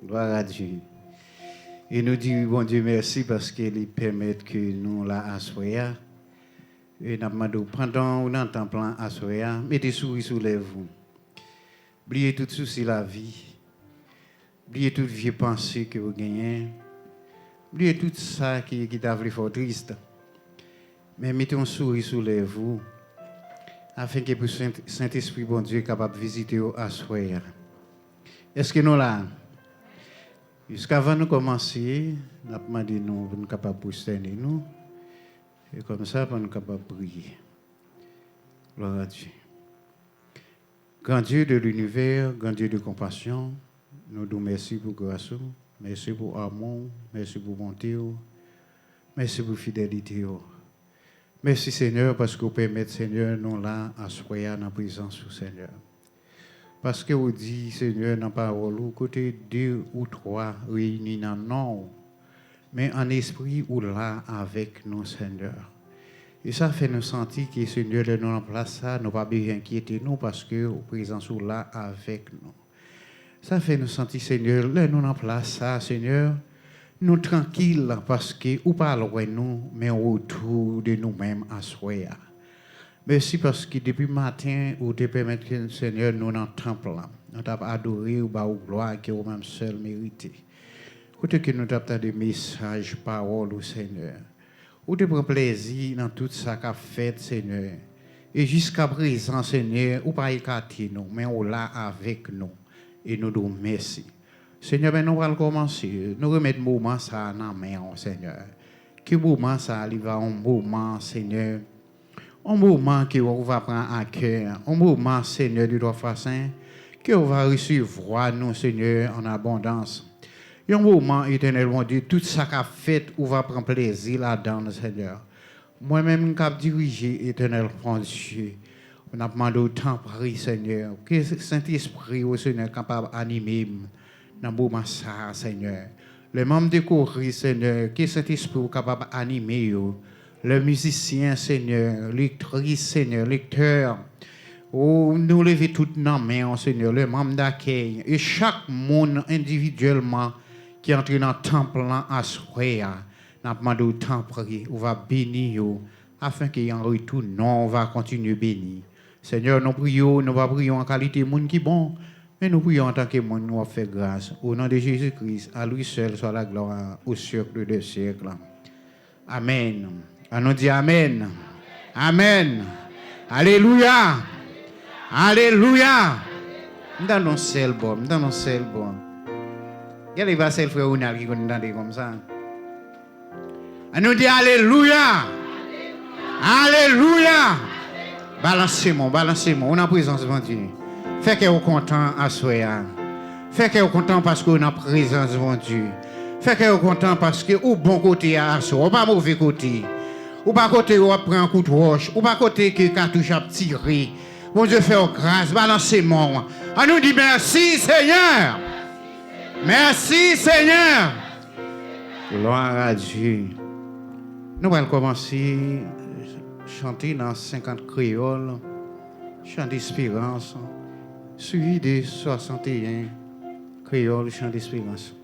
Gloire à Dieu. Et nous disons, bon Dieu, merci parce qu'il permet que nous la assoyons. Et nous demandons, pendant un temps plein assoyons, mettez souris sous les vous. Oubliez tout souci la vie. Oubliez toute vieille pensée que vous gagnez. Oubliez tout ça qui t'a fait fort triste. Mais mettez un souris sous les vous. Afin que le Saint-Esprit, bon Dieu, capable de visiter à assoyons. Est-ce que nous là? Jusqu'avant de commencer, nous avons demandé nous sommes capables de pousser nous. Et comme ça, nous sommes capables de prier. Gloire à Dieu. Grand Dieu de l'univers, grand Dieu de compassion, nous disons merci pour grâce, merci pour amour, merci pour bonté, merci pour fidélité. Merci Seigneur parce que vous permettez, Seigneur, nous là, à soyons dans la présence du Seigneur. Parce que vous dites, Seigneur, dans la parole, côté 2 ou 3 réunis dans le nom, mais en esprit ou là avec nous, Seigneur. Et ça fait nous sentir que, Seigneur, nous en place ça, nous pas besoin d'inquiéter nous parce que vous présence ou là avec nous. Ça fait nous sentir, Seigneur, nous en place ça, Seigneur, nous tranquilles parce que ou pas loin nous, mais autour de nous-mêmes à soi. Merci parce que depuis le matin, vous te permettez que le Seigneur nous dans le temple, nous t'avons adoré ou bas gloire que vous-même seul méritez. Côté que nous t'avons des messages, paroles au Seigneur. Vous te prenez plaisir dans tout ça qu'a fait, Seigneur. Et jusqu'à présent, Seigneur, vous pas écarté nous, mais vous là avec nous. Et nous nous merci. Seigneur, ben nous allons commencer. Nous remettons le moment ça dans la main, Seigneur. Que moment ça arrive à un moment, Seigneur. Un moment que on va prendre à cœur, un moment, Seigneur, de droit façon, que on va recevoir nous, Seigneur, en abondance. Et un moment, éternellement Dieu, tout ça qu'a fait, on va prendre plaisir là-dedans, Seigneur. Moi-même, qui dirigé éternellement Dieu, on a demandé autant prier, Seigneur, que le Saint-Esprit, au Seigneur, capable d'animer dans le moment ça, Seigneur. Les membres de chorus, Seigneur, que le Saint-Esprit est capable d'animer, le musicien, Seigneur, lectrice, Seigneur, lecteur, nous levons toutes nos mains, Seigneur, le membre d'accueil, et chaque monde individuellement qui entre dans le temple à soir, nous demandons autant prier, on va bénir, afin qu'il y ait un retour, non, on va continuer à bénir. Seigneur, nous prions, nous ne prions en qualité de monde qui est bon, mais nous prions en tant que monde, nous fait grâce. Au nom de Jésus-Christ, à lui seul soit la gloire au siècle des siècles. Amen. On nous dit Amen. Amen. Alléluia. Alléluia. Dans nos seuls bon, dans nos seuls bon. Quel va seul frère Ounal qui connaît comme ça? On nous dit Alléluia. Alléluia. Balancez-moi. On a présence de Dieu. Fait que vous content à soi. Fait que vous content parce qu'on a présence de Dieu. Fait que vous content parce que au bon côté à soi, pas mauvais côté. Ou pas côté où on prend un coup de roche, ou pas côté que cartouche a tiré. Bon Dieu fait grâce, balancez-moi. On nous dit merci Seigneur. Merci Seigneur. Gloire à Dieu. Nous allons commencer à chanter dans 50 créoles, chant d'espérance, suivi de 61 créoles, chant d'espérance.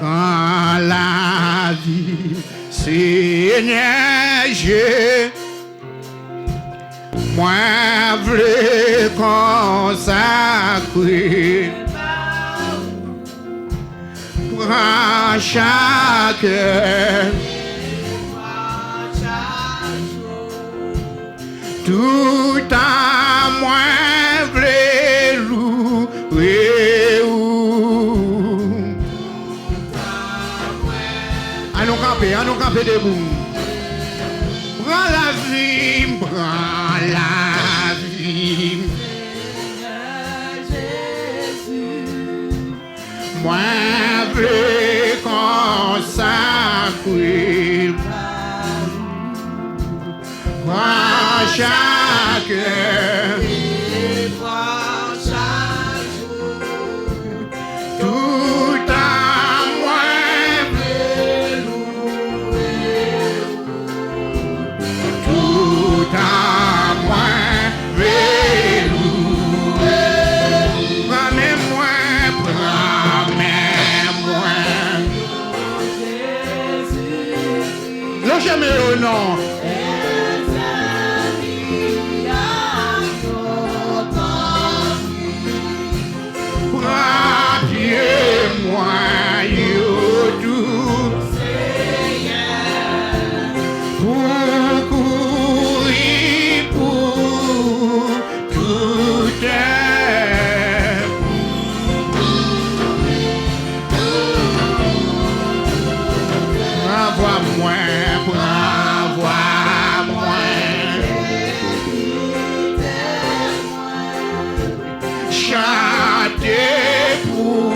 Dans la vie, Seigneur, moi veux consacrer prends chaque tout à moi veux louer. À nous camper debout. Prends la vie. Moi, veux consacrer. Prends chaque tout à moi. jamais au nom. Moi, you do, pour tout envoie-moi, chantez pour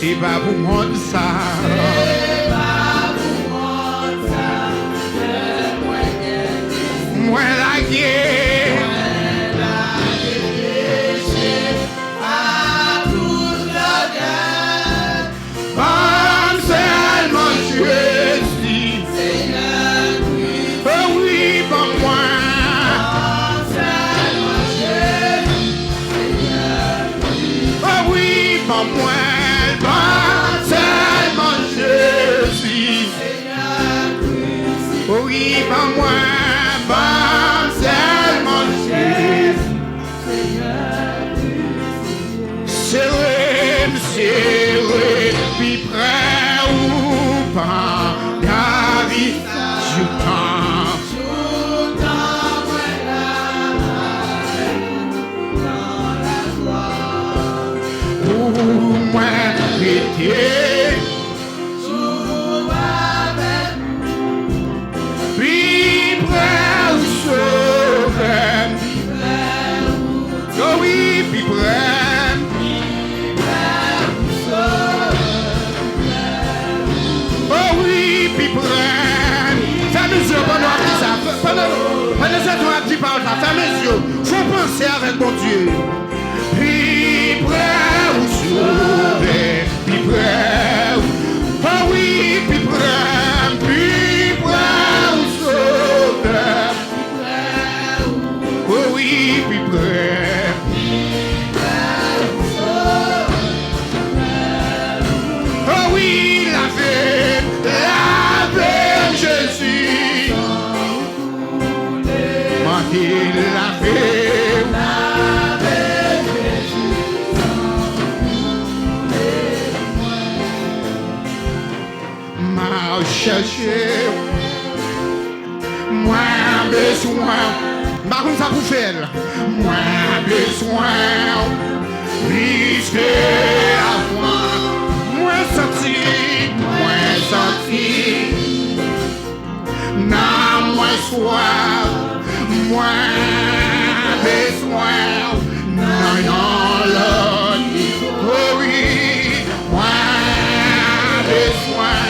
C'est pas pour moi ça. C'est pas pour moi ça. Moi pas moi, pas seulement Jésus. Serré, puis près ou pas, la vie, je t'en. Pour moi, l'été, puis près ou sauvé, oh oui, puis près. Pendant cette heure, tu parles, ferme les yeux. Faut penser avec mon Dieu. Puis près ou sauvé, puis près. Oh oui, puis près ou sauvé. Oh oui, puis près. Oh oui, la paix, Jésus. Il l'a fait, m'a cherché, moi besoin, par contre ça vous fait, moi besoin, puisque avant, moi senti, n'a moins soif. Moi besoin, non, oh oui, moi besoin,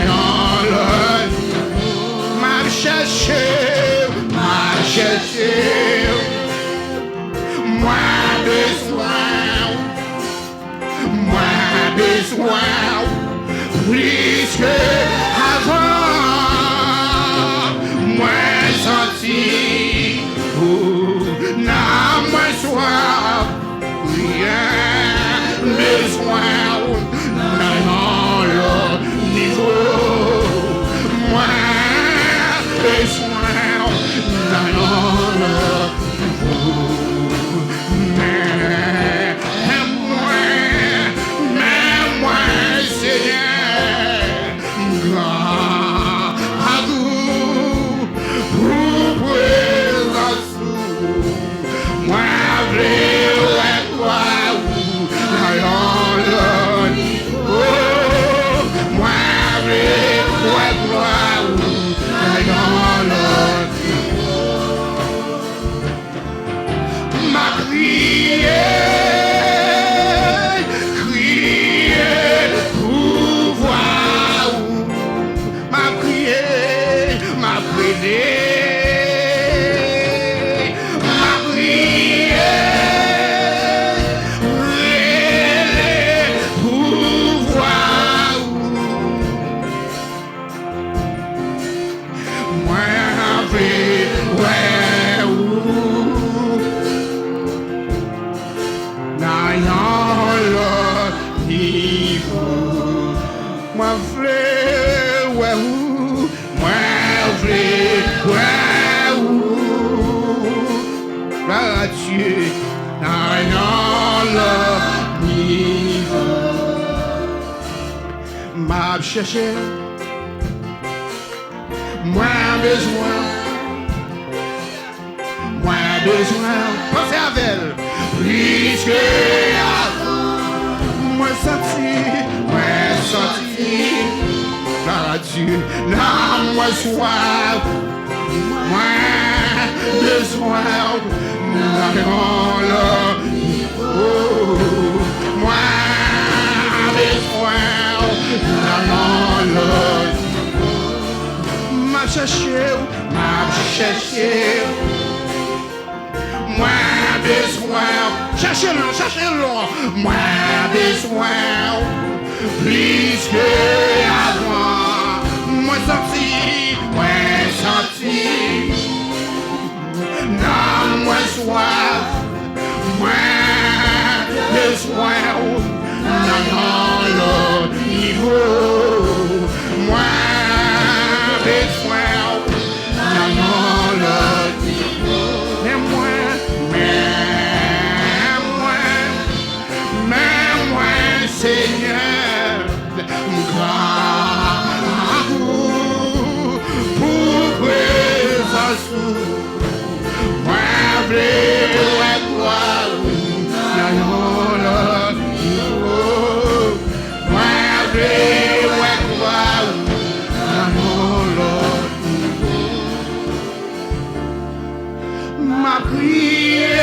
non, m'a cherché, moi besoin, plus que avant. Senti, n'a moins soif, rien besoin, dans le niveau, moi besoin, dans le niveau, mais moi, Seigneur, grand à vous. Moi, Dieu, dans le niveau. M'a cherché, moi besoin, pensez avec elle, plus que avant, moi senti, par Dieu, dans moi soif, moi besoin. Dans le niveau, moi besoin, dans le niveau, m'a cherché, moi besoin, cherchez-le, moi besoin, plus que avant, moi senti, non, moi soif, moi besoin, dans le niveau, moi besoin, Ma prière,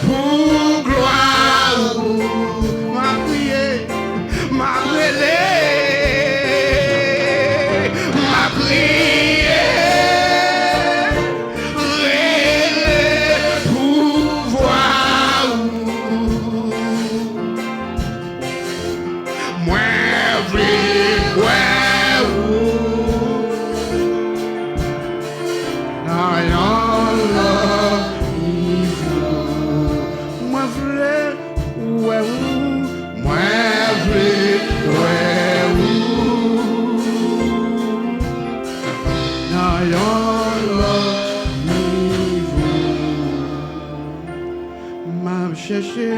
pour gloire, ma prière, ma prière, pour voir, moi, chercher,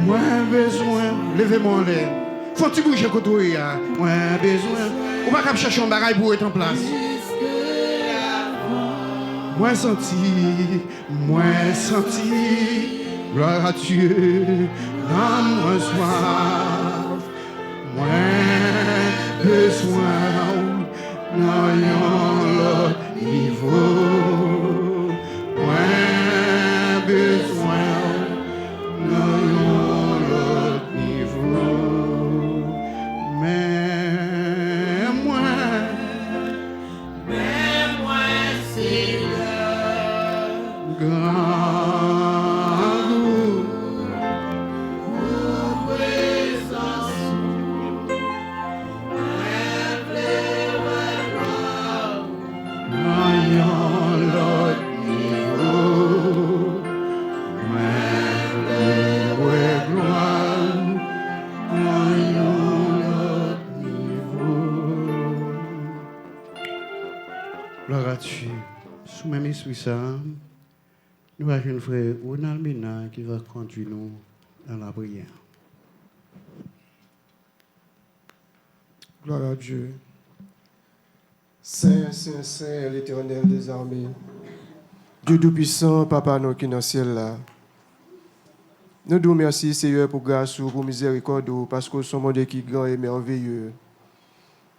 moi besoin, levez-moi en l'air. Faut-il bouger côté là? Moi besoin. On va pas chercher un bagage pour être en place. Moi senti, gloire à Dieu, dans mon soif. Moi besoin, dans l'autre niveau. Moi besoin, dans l'autre niveau. Mais moi, c'est le grand goût. Gloire à Dieu. Sous même esprit ça, nous avons un frère Ronald Mena qui va conduire nous dans la prière. Gloire à Dieu. Saint, Saint, Saint, l'Éternel des armées. Dieu Tout-Puissant, Papa, nous qui dans le ciel là. Nous nous remercions, Seigneur, pour grâce, pour miséricorde, parce que son monde qui est grand et merveilleux.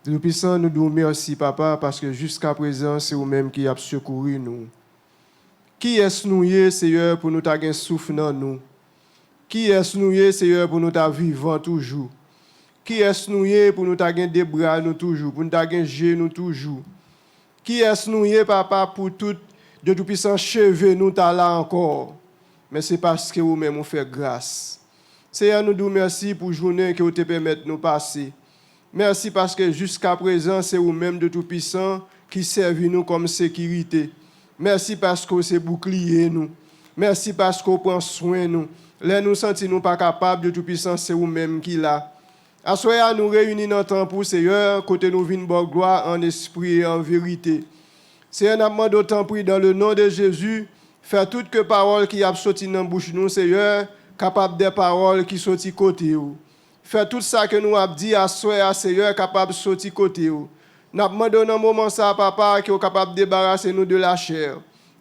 Dieu Tout-Puissant, nous nous remercions, Papa, parce que jusqu'à présent, c'est vous-même qui avez secouru nous. Qui est-ce nous, Seigneur, pour nous avoir un souffle dans nous? Qui est-ce nous, Seigneur, pour nous avoir vivant toujours? Qui est-ce nous pour nous avoir des bras nous toujours, pour nous avoir un genou toujours? Qui est-ce nous, Papa, pour tout Dieu Tout-Puissant cheveux nous là encore? Mais c'est parce que vous-même vous faites grâce. Seigneur, nous nous merci pour la journée que vous te permettez de nous passer. Merci parce que jusqu'à présent, c'est vous-même de Tout-Puissant qui servez nous comme sécurité. Merci parce que c'est bouclier nous. Merci parce que vous prenez soin de nous. Là, nous sentons pas capables de Tout-Puissant, c'est vous-même qui l'a. À ce moment nous réunis dans le temps pour Seigneur, côté nous vînes bonne gloire en esprit et en vérité. Seigneur, nous demandons d'autant pris dans le nom de Jésus, faire toutes que paroles qui a sorti dans la bouche nous, Seigneur, capable des paroles qui sortent côté vous. Faire tout ça que nous avons dit à soi, Seigneur, capable de sortir côté vous. Nous demandons dans un moment ça, Papa, qui est capable de débarrasser nous de la chair,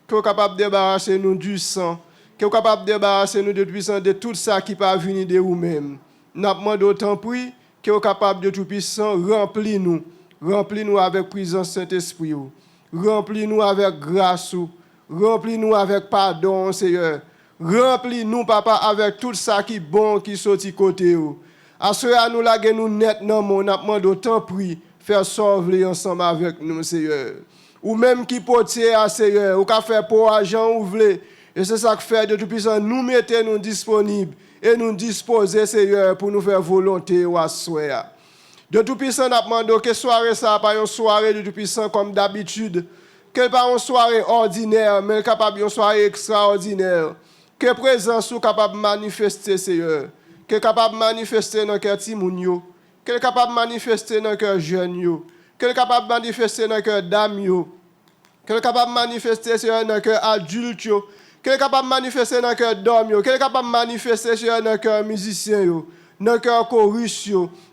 qui est capable de débarrasser nous du sang, qui est capable de débarrasser nous de puissance de tout ça qui peut venir de vous-même. Nous demandons d'autant prix qui est capable de tout puissant, remplis-nous avec présence Saint-Esprit, remplis-nous avec grâce, remplis-nous avec pardon, Seigneur, remplis-nous, Papa, avec tout ça qui est bon, qui sortit côté. À ce moment nous laguer nous net dans mon demandons d'autant prix, faire sauver ensemble avec nous, Seigneur. Ou même qui potier à Seigneur, ou qu'a faire pour agent ou voulez. Et c'est ça que fait de tout puissant, nous mettez nous disponibles et nous disposer, Seigneur, pour nous faire volonté ou assoir. De tout puissant, nous demandons que soirée ça, pas une soirée de tout puissant comme d'habitude, que pas une soirée ordinaire, mais capable une soirée extraordinaire, que présence soit capable de manifester, Seigneur, que capable de manifester dans le cœur Timounio, que capable de manifester dans le cœur jeune, que capable de manifester dans le cœur dame, que capable de manifester dans le cœur adulte, que capable de manifester dans le cœur d'homme, que capable de manifester dans le cœur musicien, dans le cœur chorus,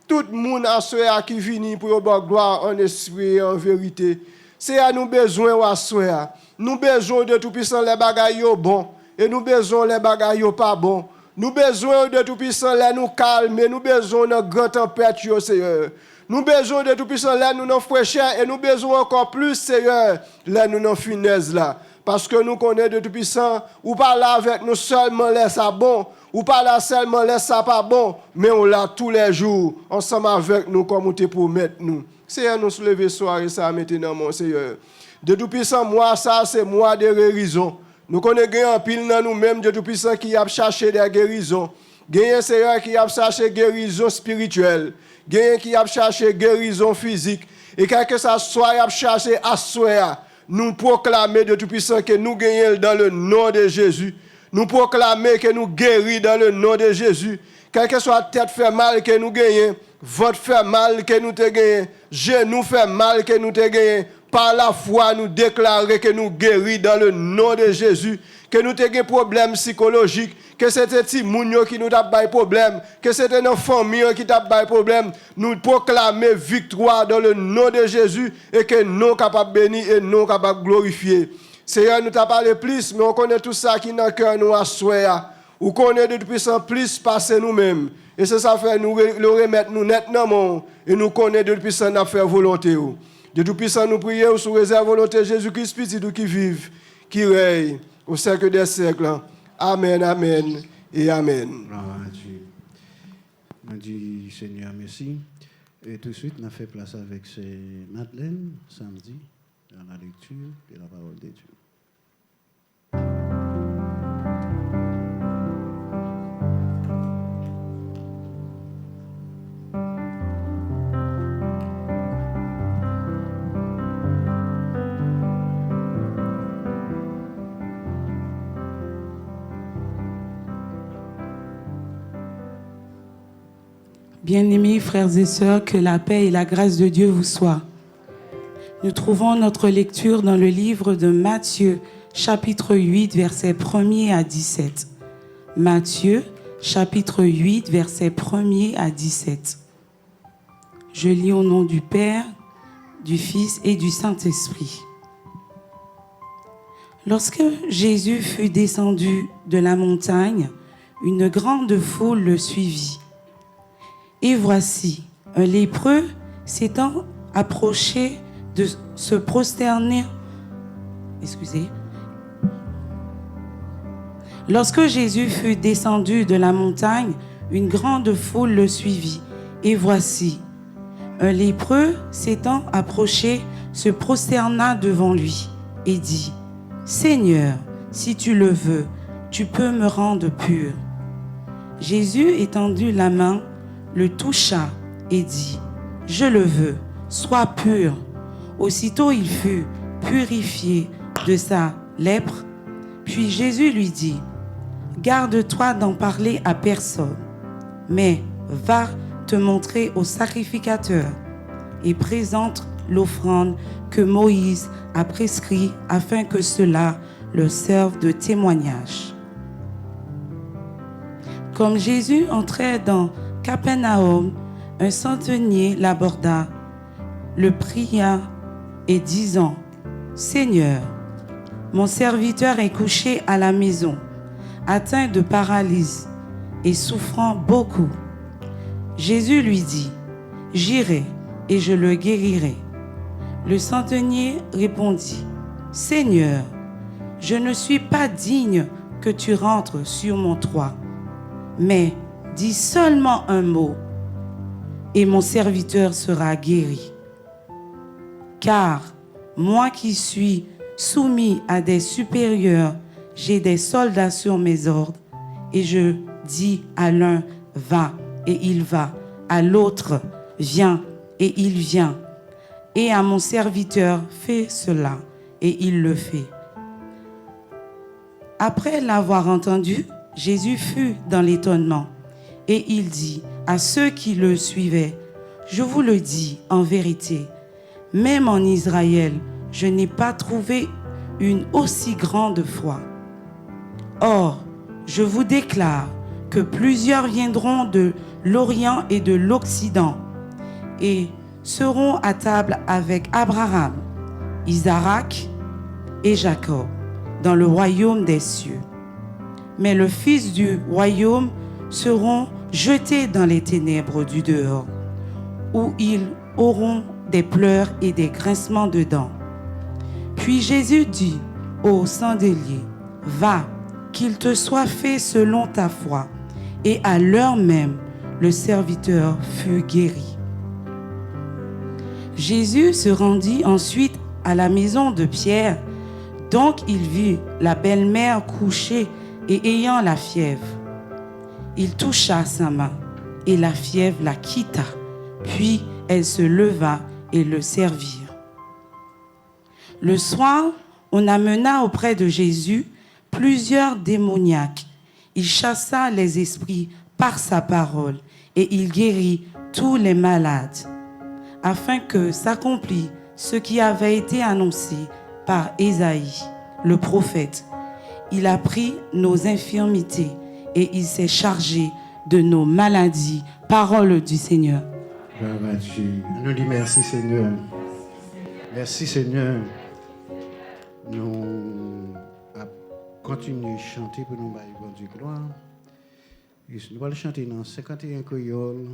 tout le monde à soi qui vient pour avoir gloire en esprit et en vérité. C'est à nous besoin à soi. Nous besoin de tout puissant les bagailles bon et nous besoin les bagailles pas bon. Nous besoin de tout puissant les nous calmer, nous besoin de grand température Seigneur. Nous besoin de tout puissant les nous non fraîcheur et nous besoin encore plus Seigneur les nous non finesse là. Parce que nous connaissons de tout puissant, ou pas là avec nous seulement laisse ça bon, ou pas là seulement laisse ça pas bon, mais on l'a tous les jours, ensemble avec nous comme on te promet nous. Seigneur, nous soulever soirée ça maintenant, mon Seigneur. De tout puissant, moi, ça, c'est moi de guérison. Nous connaissons un pile dans nous-mêmes de tout puissant qui a cherché des guérisons. Gagnant Seigneur qui a cherché guérison spirituelle. Gagnant qui a cherché guérison physique. Et quel que ça soit, il a cherché à soi. Nous proclamer de tout puissant que nous gagnons dans le nom de Jésus. Nous proclamer que nous guéris dans le nom de Jésus. Quel que soit tête fait mal que nous gagnons, votre fait mal que nous te gagnons, genou fait mal que nous te gagnons. Par la foi, nous déclarer que nous guéris dans le nom de Jésus. Que nous avons des problèmes psychologiques, que c'était petit mounio qui nous a des problèmes, que c'était nos familles qui t'a des problèmes. Nous proclamer victoire dans le nom de Jésus et que nous capables de bénir et nous capables de glorifier. Seigneur, nous t'a parlé plus, mais on connaît tout ça qui dans le cœur nous assoya. Ou connaît de puissant plus passer nous-mêmes. Et c'est ça fait nous le remettre nous nettement et nous connaît de puissant à faire volonté. De tout puissant nous prions sous réserve volonté Jésus-Christ petit qui vive, qui règne au siècle des siècles. Amen, amen et amen. Dieu. On dit Seigneur merci. Et tout de suite, on a fait place avec Madeleine samedi dans la lecture de la parole de Dieu. Bien-aimés frères et sœurs, que la paix et la grâce de Dieu vous soient. Nous trouvons notre lecture dans le livre de Matthieu, chapitre 8, versets 1er à 17. Matthieu, chapitre 8, versets 1er à 17. Je lis au nom du Père, du Fils et du Saint-Esprit. Lorsque Jésus fut descendu de la montagne, une grande foule le suivit. Et voici, un lépreux s'étant approché de se prosterner. Lorsque Jésus fut descendu de la montagne, une grande foule le suivit. Et voici, un lépreux s'étant approché se prosterna devant lui et dit : Seigneur, si tu le veux, tu peux me rendre pur. Jésus étendit la main, le toucha et dit : Je le veux, sois pur. Aussitôt il fut purifié de sa lèpre. Puis Jésus lui dit : Garde-toi d'en parler à personne, mais va te montrer au sacrificateur et présente l'offrande que Moïse a prescrit afin que cela leur serve de témoignage. Comme Jésus entrait dans Capernaum, un centenier l'aborda, le pria et disant : Seigneur, mon serviteur est couché à la maison, atteint de paralysie et souffrant beaucoup. Jésus lui dit : J'irai et je le guérirai. Le centenier répondit : Seigneur, je ne suis pas digne que tu rentres sur mon toit, mais dis seulement un mot, et mon serviteur sera guéri. Car moi qui suis soumis à des supérieurs, j'ai des soldats sur mes ordres, et je dis à l'un : va, et il va, à l'autre : viens, et il vient, et à mon serviteur : fais cela, et il le fait. Après l'avoir entendu, Jésus fut dans l'étonnement. Et il dit à ceux qui le suivaient : Je vous le dis en vérité, même en Israël, je n'ai pas trouvé une aussi grande foi. Or, je vous déclare que plusieurs viendront de l'Orient et de l'Occident et seront à table avec Abraham, Isaac et Jacob dans le royaume des cieux. Mais le fils du royaume seront jetés dans les ténèbres du dehors, où ils auront des pleurs et des grincements de dents. Puis Jésus dit au sandelier, « Va, qu'il te soit fait selon ta foi. » Et à l'heure même, le serviteur fut guéri. Jésus se rendit ensuite à la maison de Pierre. Donc il vit la belle-mère couchée et ayant la fièvre. Il toucha sa main et la fièvre la quitta. Puis elle se leva et le servit. Le soir, on amena auprès de Jésus plusieurs démoniaques. Il chassa les esprits par sa parole et il guérit tous les malades, afin que s'accomplisse ce qui avait été annoncé par Ésaïe, le prophète. Il a pris nos infirmités et il s'est chargé de nos maladies. Parole du Seigneur. Gloire à Dieu. Nous disons merci Seigneur. Merci Seigneur. Nous continuons à chanter pour nous bailler bon Dieu gloire. Nous allons chanter dans 51 créoles.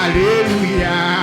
Alléluia.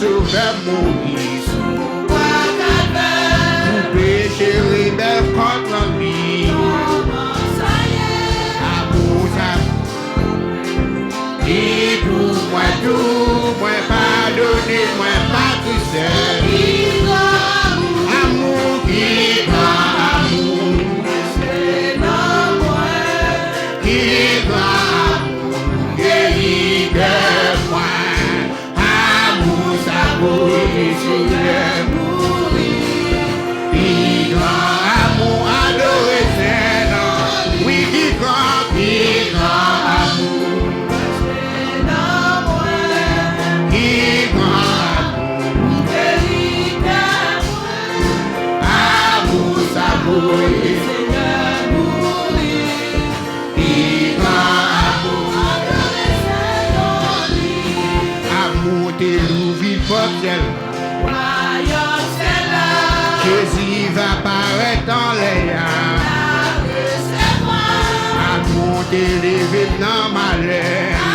sauveur mourir sous bois calvaire. Pour péché rebelle contre lui. Amour ça. Et pour moi tout, moi pardonner, moi pas tout seul. Amour qui grand amour. C'est l'amour qui grand amour. Guéri de moi. Amour ça brûle sur le mourir. Qui grand amour adoré c'est oui qui grand amour. Amour t'es l'ouvre portel. Jésus va paraître dans les âmes. Amour t'es levé dans ma lèvre.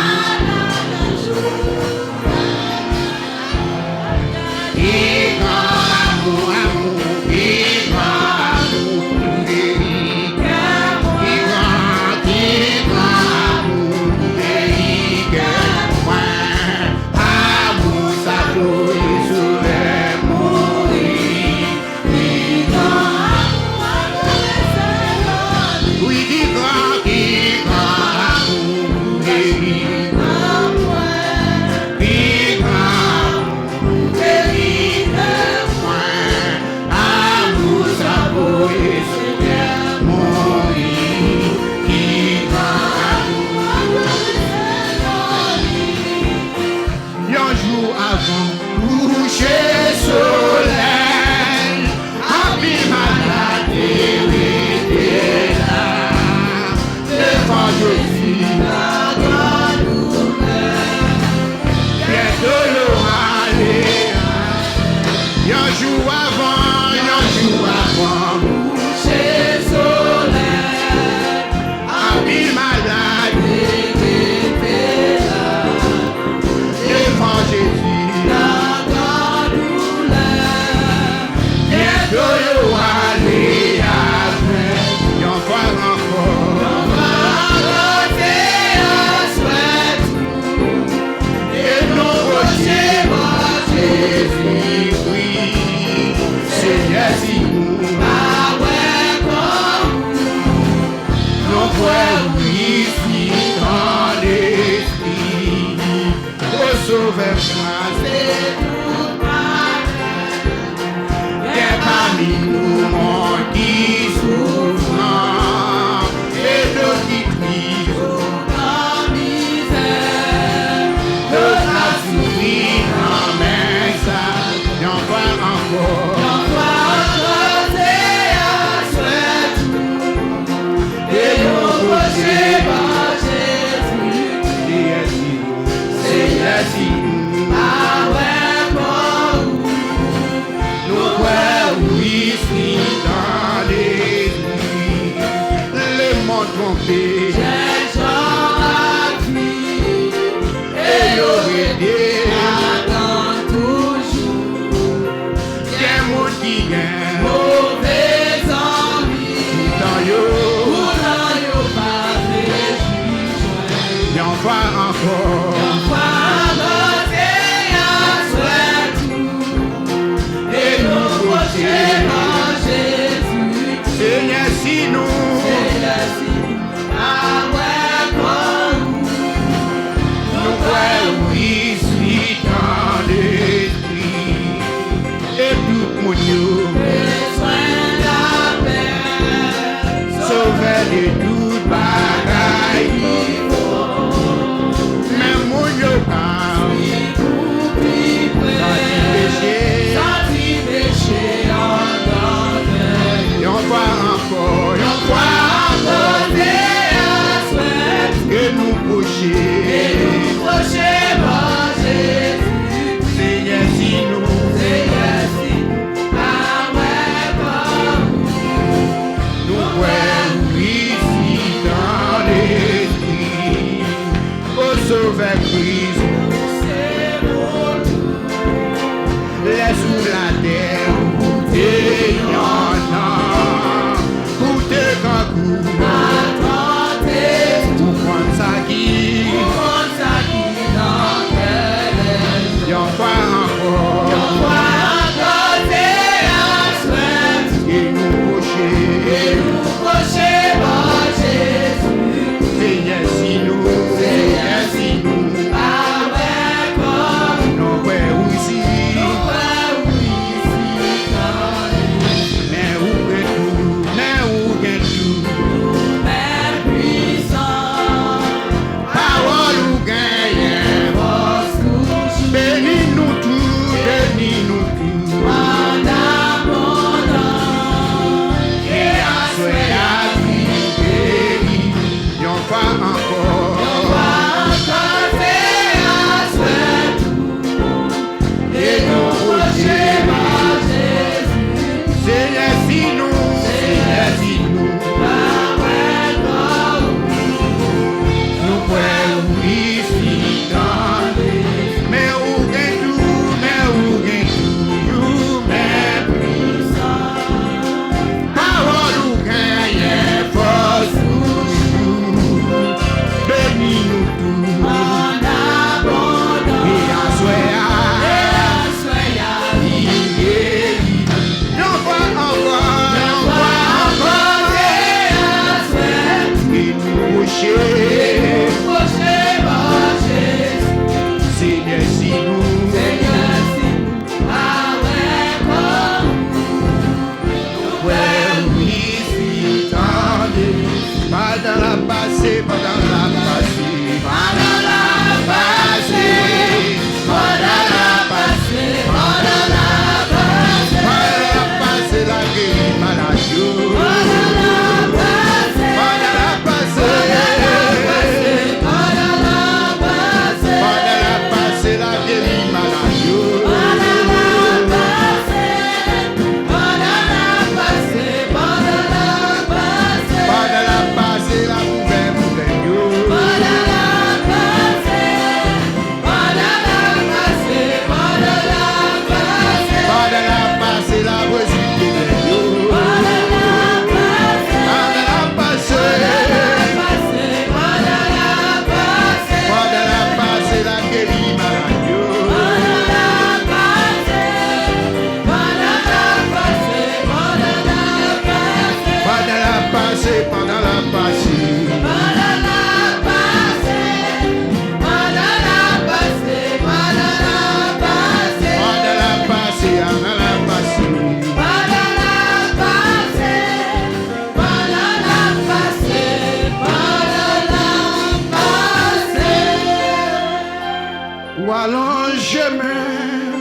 Ou allongez main,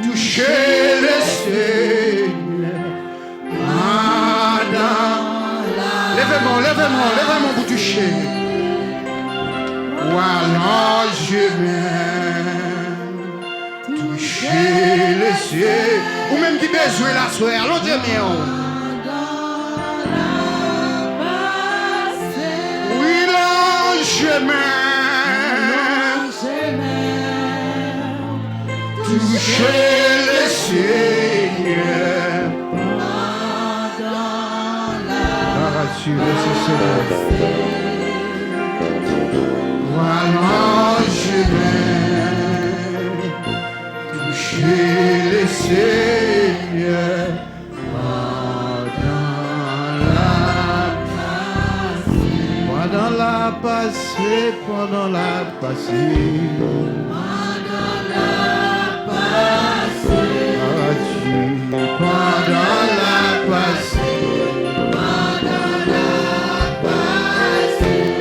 touchez le Seigneur. Lèvez-moi pour toucher. Ou allongez main, touchez le Seigneur. Ou même qui besoin la soirée, allongez main. Oui, allongez main. Touchez le Seigneur. Voilà, je vais toucher le Seigneur pendant la passée.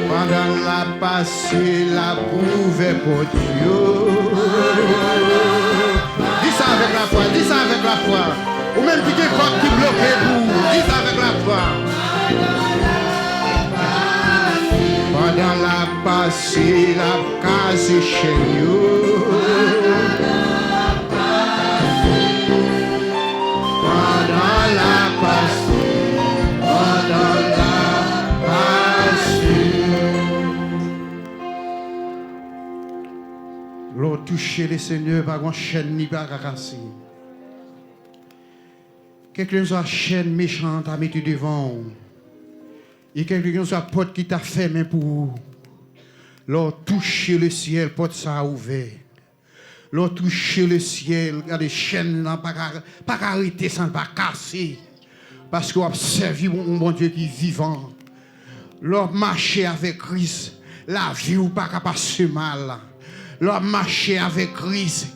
Pendant la passée, la prouve pour Dieu. Dis ça avec la foi, dis ça avec la foi. Ou même qui te porte qui bloque vous, dis ça avec la foi. Pendant la passée, la case chez nous. Pendant la passée, pendant la passée. L'on toucher les seigneurs par une chaîne ni par casser. Quelqu'un soit chaîne méchante à mettre devant. Et quelqu'un soit porte qui t'a fermé pour vous. L'on toucher le ciel, porte ça ouvert. L'on toucher le ciel, regardez chaîne pas arrêter sans pas casser. Parce qu'on a servi un bon Dieu qui est vivant. L'on marcher avec Christ, la vie ou pas passer mal. L'on marcher avec Christ,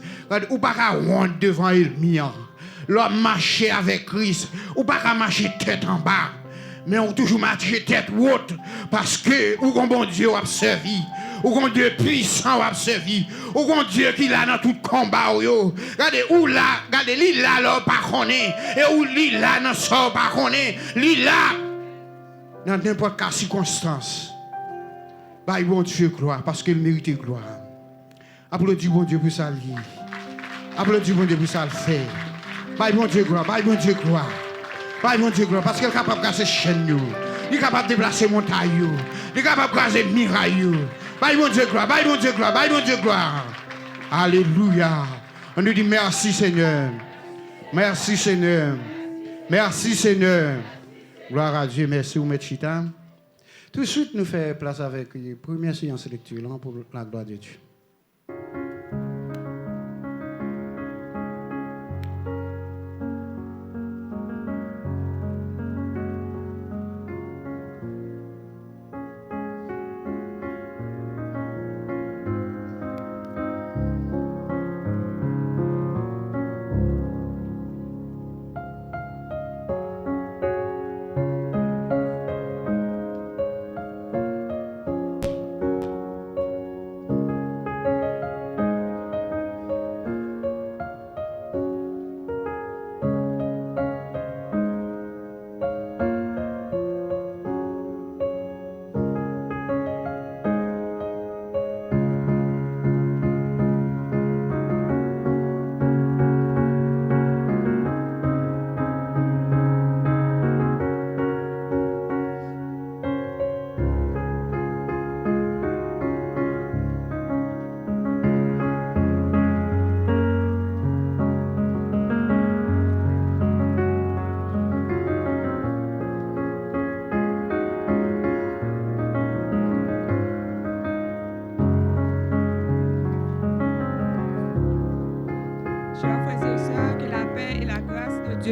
ou pas rendre devant l'ennemi. L'on marcher avec Christ, ou pas marcher tête en bas. Mais on toujours marcher tête haute parce que ou bon Dieu a servi, ou bon Dieu puissant a servi, ou bon Dieu qui là dans tout combat yo. Regardez où là, regardez li là là pas connaît et où li là dans sort pas connaît, li là dans n'importe quelle circonstance. Bah bon Dieu gloire parce qu'il mérite gloire. Applaudis bon Dieu pour ça lui. Applaudis bon Dieu pour ça le fait. Bah bon Dieu gloire, bah bon Dieu gloire. Pas mon Dieu gloire parce qu'il est capable de casser chaîne, il est capable de déplacer montagne, il est capable de casser miraille. Pas mon Dieu gloire, pas mon Dieu gloire, pas mon Dieu gloire. Alléluia. On nous dit merci Seigneur. Merci Seigneur. Merci Seigneur. Gloire à Dieu, merci M. Chita. Tout de suite nous faisons place avec la première séance de lecture pour la gloire de Dieu.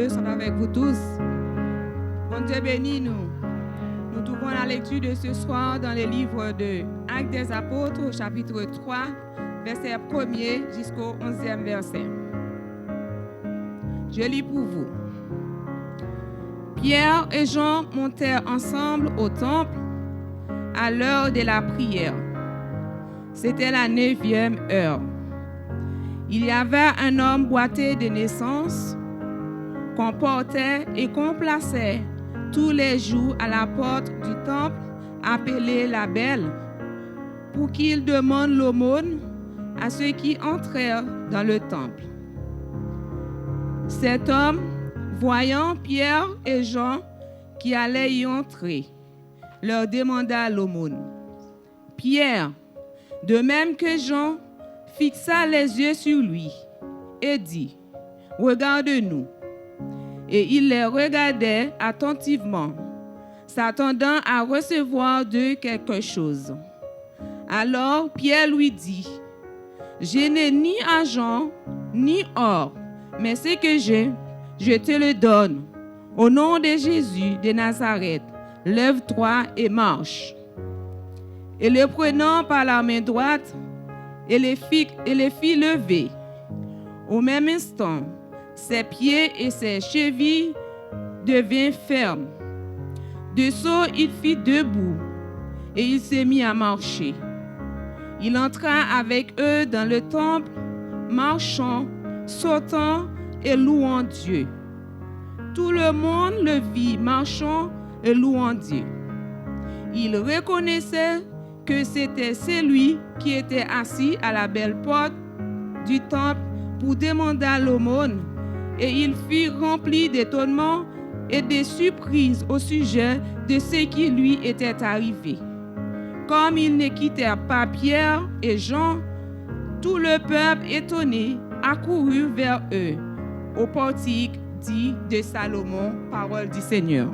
Sont avec vous tous. Bon Dieu bénit nous. Nous trouvons la lecture de ce soir dans le livre de Actes des Apôtres, au chapitre 3, verset 1er jusqu'au 11e verset. Je lis pour vous. Pierre et Jean montèrent ensemble au temple à l'heure de la prière. C'était la 9e heure. Il y avait un homme boité de naissance qu'on portait et qu'on plaçait tous les jours à la porte du temple appelé la Belle, pour qu'il demande l'aumône à ceux qui entrèrent dans le temple. Cet homme, voyant Pierre et Jean qui allaient y entrer, leur demanda l'aumône. Pierre, de même que Jean, fixa les yeux sur lui et dit, « Regarde-nous. » Et il les regardait attentivement, s'attendant à recevoir d'eux quelque chose. Alors Pierre lui dit, « Je n'ai ni argent ni or, mais ce que j'ai, je te le donne. Au nom de Jésus de Nazareth, lève-toi et marche. » Et le prenant par la main droite, et les fit lever. Au même instant, ses pieds et ses chevilles devinrent fermes. De saut, il fit debout, et il se mit à marcher. Il entra avec eux dans le temple, marchant, sautant et louant Dieu. Tout le monde le vit marchant et louant Dieu. Il reconnaissait que c'était celui qui était assis à la belle porte du temple pour demander l'aumône, et il fut rempli d'étonnement et de surprise au sujet de ce qui lui était arrivé. Comme ils ne quittèrent pas Pierre et Jean, tout le peuple étonné accourut vers eux au portique dit de Salomon, parole du Seigneur.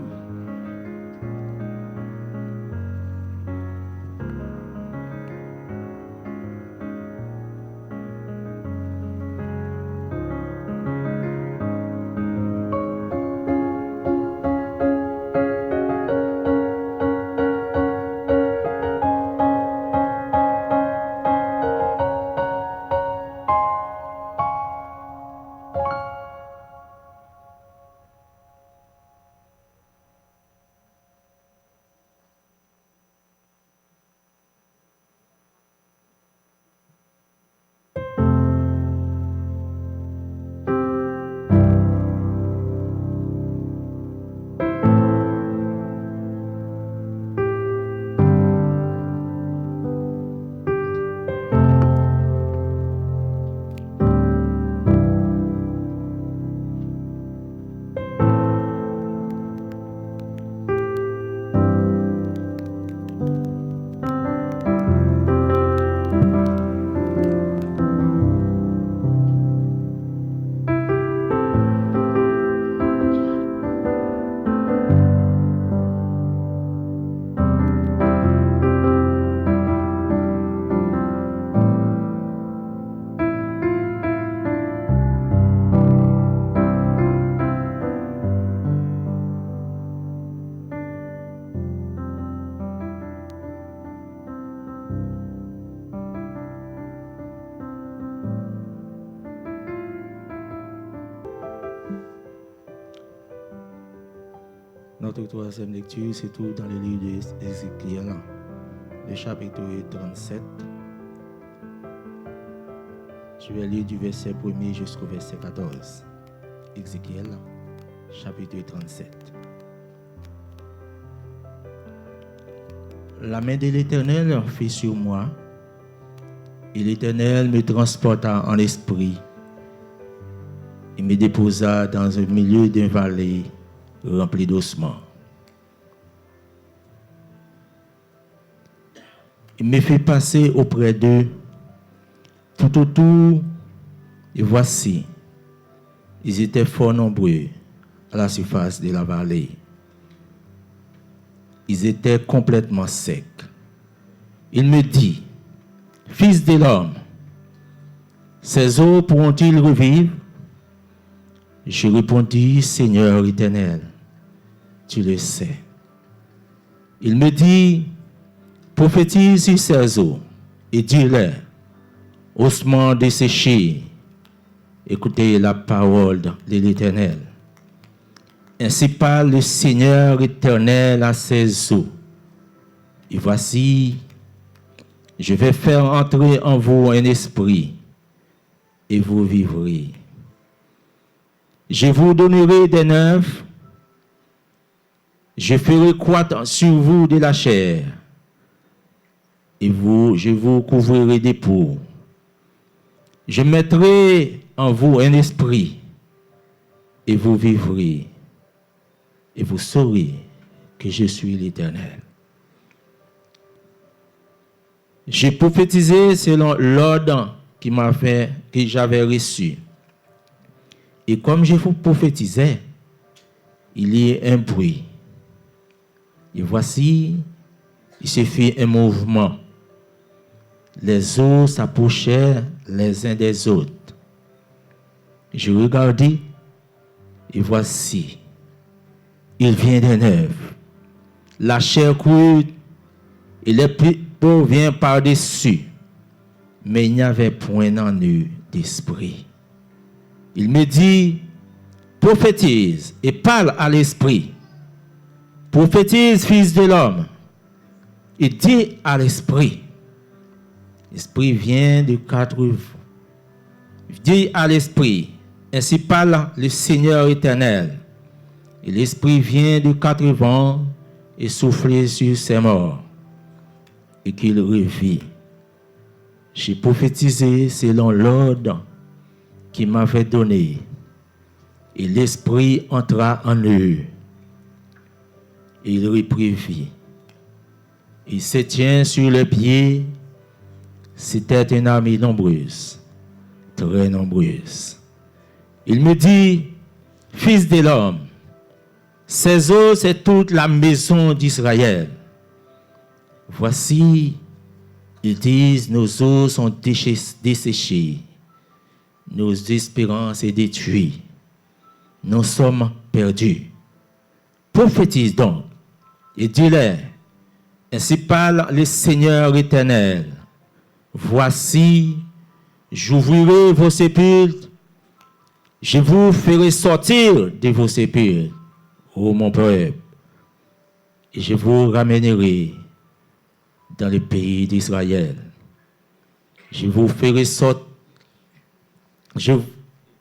Notre troisième lecture se trouve dans le livre d'Ézéchiel, le chapitre 37. Je vais lire du verset 1er jusqu'au verset 14. Ézéchiel, chapitre 37. La main de l'Éternel fut sur moi, et l'Éternel me transporta en esprit. Il me déposa dans un milieu d'une vallée remplie d'ossements. Il me fit passer auprès d'eux tout autour, et voici, ils étaient fort nombreux à la surface de la vallée. Ils étaient complètement secs. Il me dit, « Fils de l'homme, ces eaux pourront-ils revivre ?» Je répondis, « Seigneur éternel, tu le sais. » Il me dit, « Prophétise sur ces eaux et dis-leur, ossements desséchés, écoutez la parole de l'Éternel. Ainsi parle le Seigneur éternel à ces eaux. Et voici, Je vais faire entrer en vous un esprit et vous vivrez. Je vous donnerai des nerfs. Je ferai croître sur vous de la chair. Et je vous couvrirai d'épeaux. Je mettrai en vous un esprit et vous vivrez. Et vous saurez que je suis l'Éternel. J'ai prophétisé selon l'ordre que j'avais reçu. Et comme je vous prophétisais, il y a un bruit. Et voici, il se fit un mouvement. Les eaux s'approchaient les uns des autres. Je regardais, et voici, il vient des neuf. La chair crue et les peaux viennent par-dessus. Mais il n'y avait point en eux d'esprit. Il me dit, prophétise et parle à l'esprit. Prophétise, fils de l'homme, et dis à l'esprit. L'esprit vient de quatre vents. Dis à l'esprit, ainsi parle le Seigneur éternel. Et l'esprit vient de quatre vents et souffle sur ses morts, et qu'il revit. J'ai prophétisé selon l'ordre qu'il m'avait donné, et l'esprit entra en eux, et il reprit vie. Il se tient sur les pieds. C'était une armée nombreuse, très nombreuse. Il me dit, fils de l'homme, ces eaux, c'est toute la maison d'Israël. Voici, ils disent, nos eaux sont desséchées, nos espérances sont détruites, nous sommes perdus. Prophétise donc, et dis-leur, ainsi parle le Seigneur éternel. Voici, j'ouvrirai vos sépulcres, je vous ferai sortir de vos sépulcres, ô mon peuple, et je vous ramènerai dans le pays d'Israël. Je vous ferai sortir,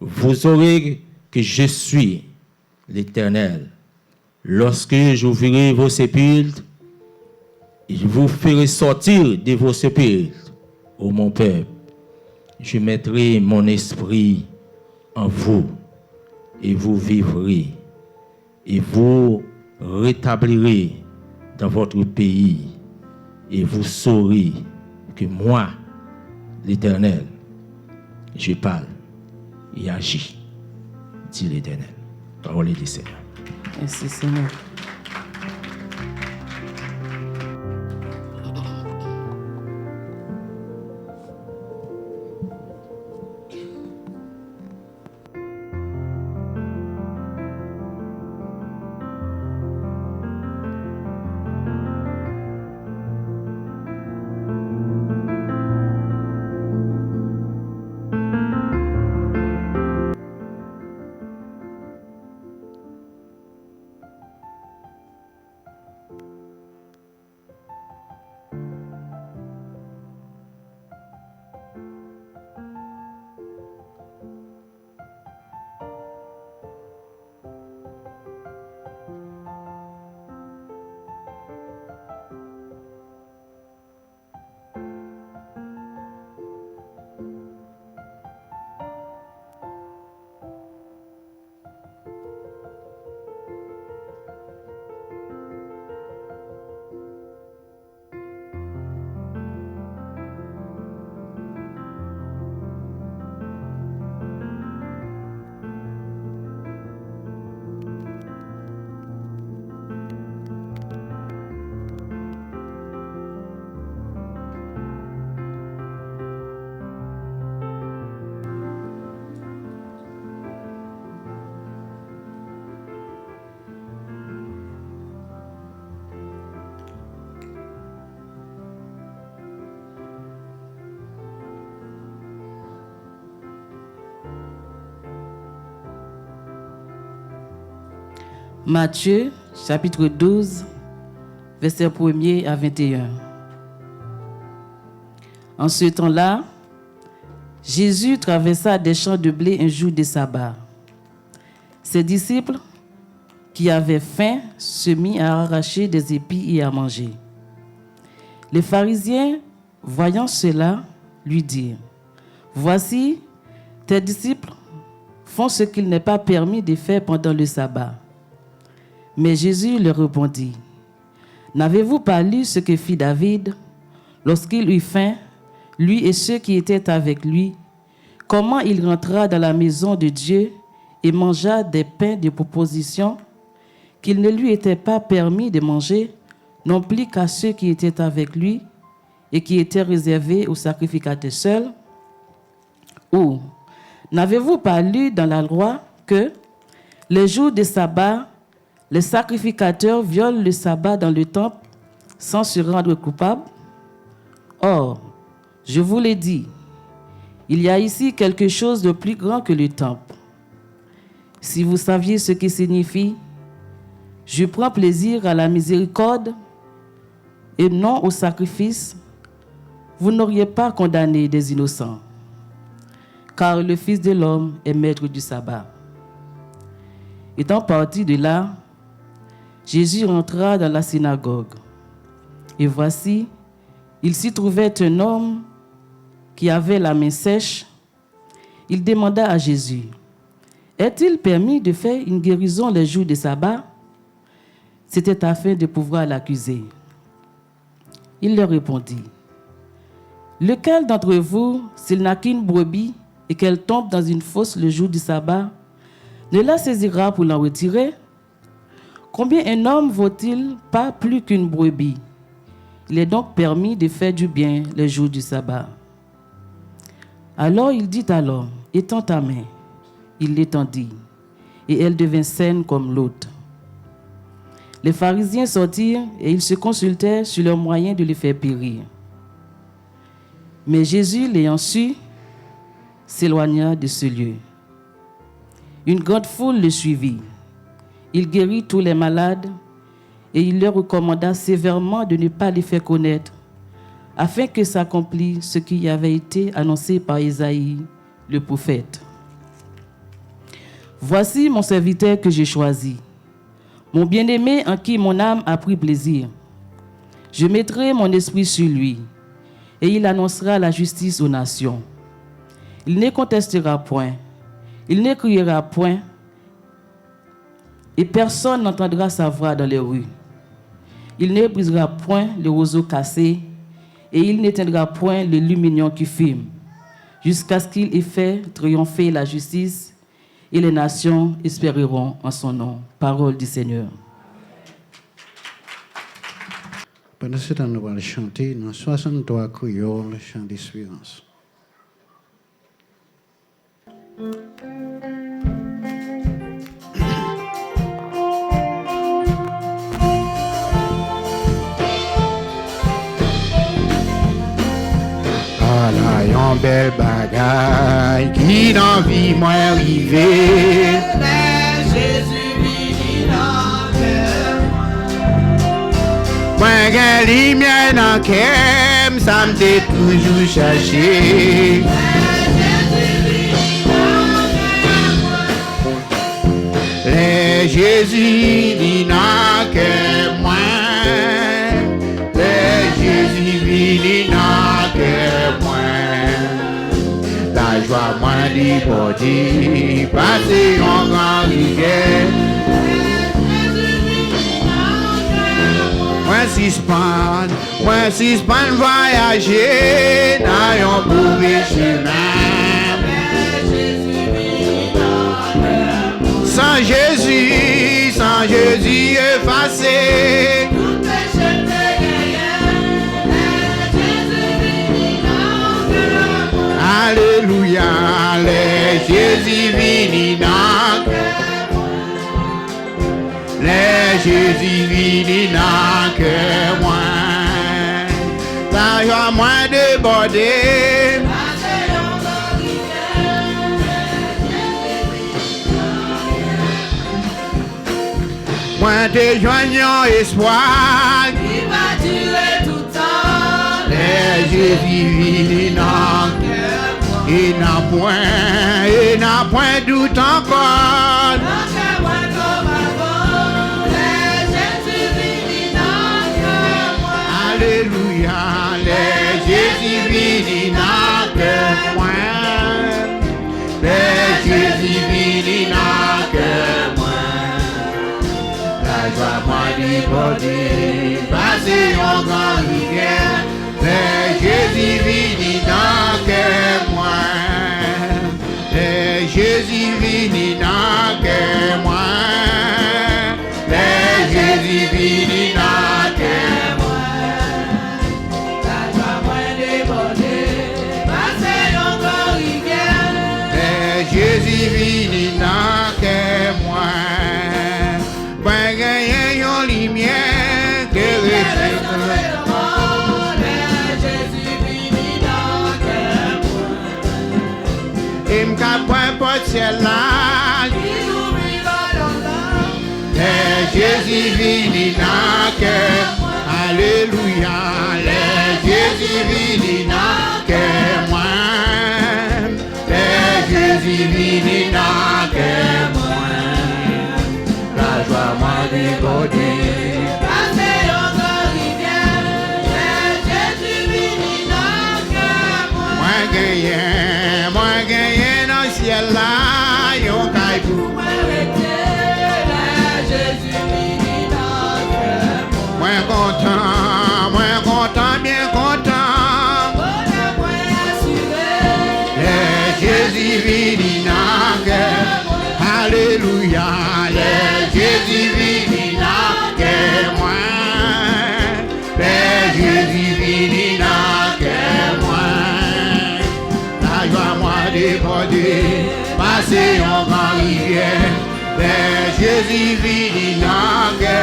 vous saurez que je suis l'Éternel. Lorsque j'ouvrirai vos sépulcres, je vous ferai sortir de vos sépulcres, ô mon peuple. Je mettrai mon esprit en vous, et vous vivrez, et vous rétablirez dans votre pays, et vous saurez que moi, l'Éternel, je parle et agis, dit l'Éternel. Parole du Seigneur. Merci Seigneur. Matthieu, chapitre 12, verset 1er à 21. En ce temps-là, Jésus traversa des champs de blé un jour de sabbat. Ses disciples, qui avaient faim, se mirent à arracher des épis et à manger. Les pharisiens, voyant cela, lui dirent, « Voici, tes disciples font ce qu'il n'est pas permis de faire pendant le sabbat. » Mais Jésus leur répondit, « N'avez-vous pas lu ce que fit David lorsqu'il eut faim, lui et ceux qui étaient avec lui, comment il rentra dans la maison de Dieu et mangea des pains de proposition qu'il ne lui était pas permis de manger, non plus qu'à ceux qui étaient avec lui et qui étaient réservés aux sacrificateurs seuls? Ou n'avez-vous pas lu dans la loi que, les jours de sabbat, les sacrificateurs violent le sabbat dans le temple sans se rendre coupables? Or, je vous l'ai dit, il y a ici quelque chose de plus grand que le temple. Si vous saviez ce que signifie « Je prends plaisir à la miséricorde et non au sacrifice », vous n'auriez pas condamné des innocents. Car le Fils de l'homme est maître du sabbat. Étant parti de là, Jésus rentra dans la synagogue. Et voici, il s'y trouvait un homme qui avait la main sèche. Il demanda à Jésus, « Est-il permis de faire une guérison les jours de sabbat ?» C'était afin de pouvoir l'accuser. Il leur répondit, « Lequel d'entre vous, s'il n'a qu'une brebis et qu'elle tombe dans une fosse le jour du sabbat, ne la saisira pour l'en retirer? Combien un homme vaut-il pas plus qu'une brebis? Il est donc permis de faire du bien les jours du sabbat. » Alors il dit à l'homme, « Étends ta main. » Il l'étendit, et elle devint saine comme l'autre. Les pharisiens sortirent et ils se consultaient sur leurs moyens de le faire périr. Mais Jésus, l'ayant su, s'éloigna de ce lieu. Une grande foule le suivit. Il guérit tous les malades et il leur recommanda sévèrement de ne pas les faire connaître, afin que s'accomplisse ce qui avait été annoncé par Isaïe, le prophète. « Voici mon serviteur que j'ai choisi, mon bien-aimé en qui mon âme a pris plaisir. Je mettrai mon esprit sur lui, et il annoncera la justice aux nations. Il ne contestera point, il ne criera point, et personne n'entendra sa voix dans les rues. Il ne brisera point le roseau cassé, et il n'éteindra point le lumignon qui fume, jusqu'à ce qu'il ait fait triompher la justice, et les nations espéreront en son nom. Parole du Seigneur. Pendant ce temps, nous allons chanter dans 63 créoles, chant d'espérance. Ah là, yon bel bagay qui dans vie moi arrivé. Jésus vini dans cœur. Moi gen lumière dans cœur, ça m'te toujours cherché. Les Jésus vini dans cœur moi. Les Jésus vini dans cœur moi. La joie moi débordée, passer en grand rivière. Moi suspend voyager dans un mauvais chemin. Sans Jésus effacé. Alléluia, les Jésus vini dans cœur. Les Jésus vini dans cœur moi. La joie moins débordée. Moi te joignant espoir. Qui va durer tout temps. Les Jésus vini dans et n'a point doute encore. Alléluia, les Jésus vini dans que moi. Les Jésus vini dans que moi. La joie moi déborder, passer en grand rivière. Les Jésus vini dans que moi. Les Jésus vini dans que moi. Les Jésus vini dans que moi. La joie moi déborder, passer en grand rivière. Les Jésus vini dans que moi. Ben gagner yon lumière que reflète. Et m'capouin porte ciel là. Les Jésus vini dans que. Alléluia. Les Jésus vini dans que moi. Les Jésus vini dans que moi. La joie m'a débordé. Passer en grand rivière. Les Jésus vini dans que moi. Moi gagné dans le ciel là, yon caillou. Moins content, bien content. Les Jésus vini dans que. Alléluia, les Jésus vini dans que moi. Les Jésus vini dans que moi. La joie moi déborder, passer en grand rivière. Les Jésus vini dans que.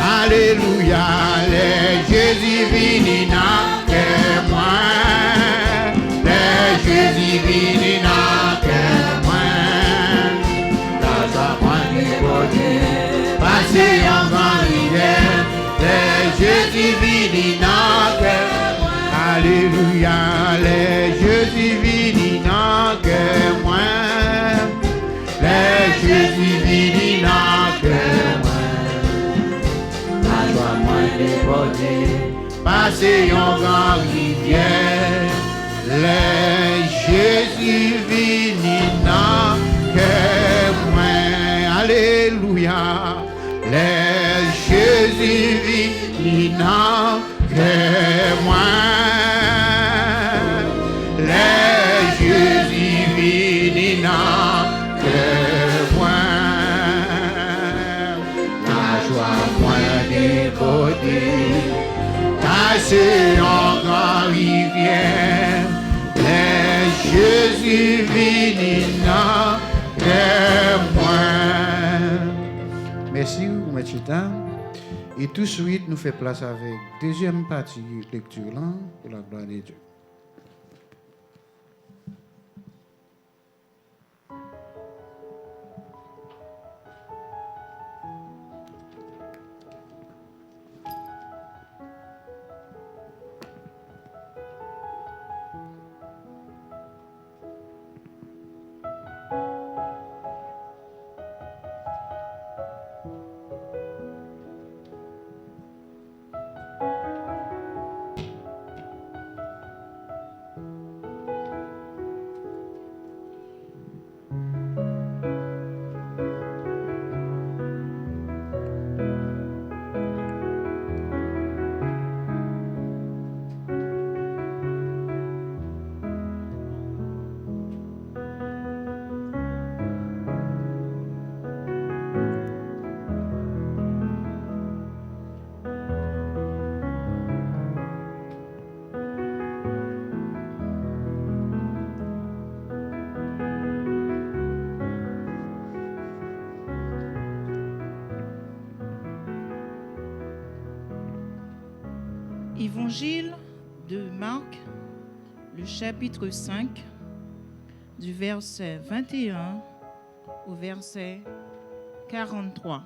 Alléluia, les Jésus vini dans que moi. Les Jésus vini dans que moi. La joie moi déborder, passer en grand rivière. Les Jésus vini dans que. Alléluia, les Jésus vini dans que moi. Les Jésus vini dans que moi. La joie moi débordée, passer en grand rivière. Les Jésus vini dans que moi. Alléluia, les Jésus vini dans que moi. Les Jésus vini dans que moi. La joie moi débordée, passer en grand rivière. Les Jésus vini dans que moi. Merci, M. Tam. Et tout de suite, nous faisons place avec deuxième partie lecture là, pour la gloire de Dieu. Évangile de Marc, le chapitre 5, du verset 21 au verset 43.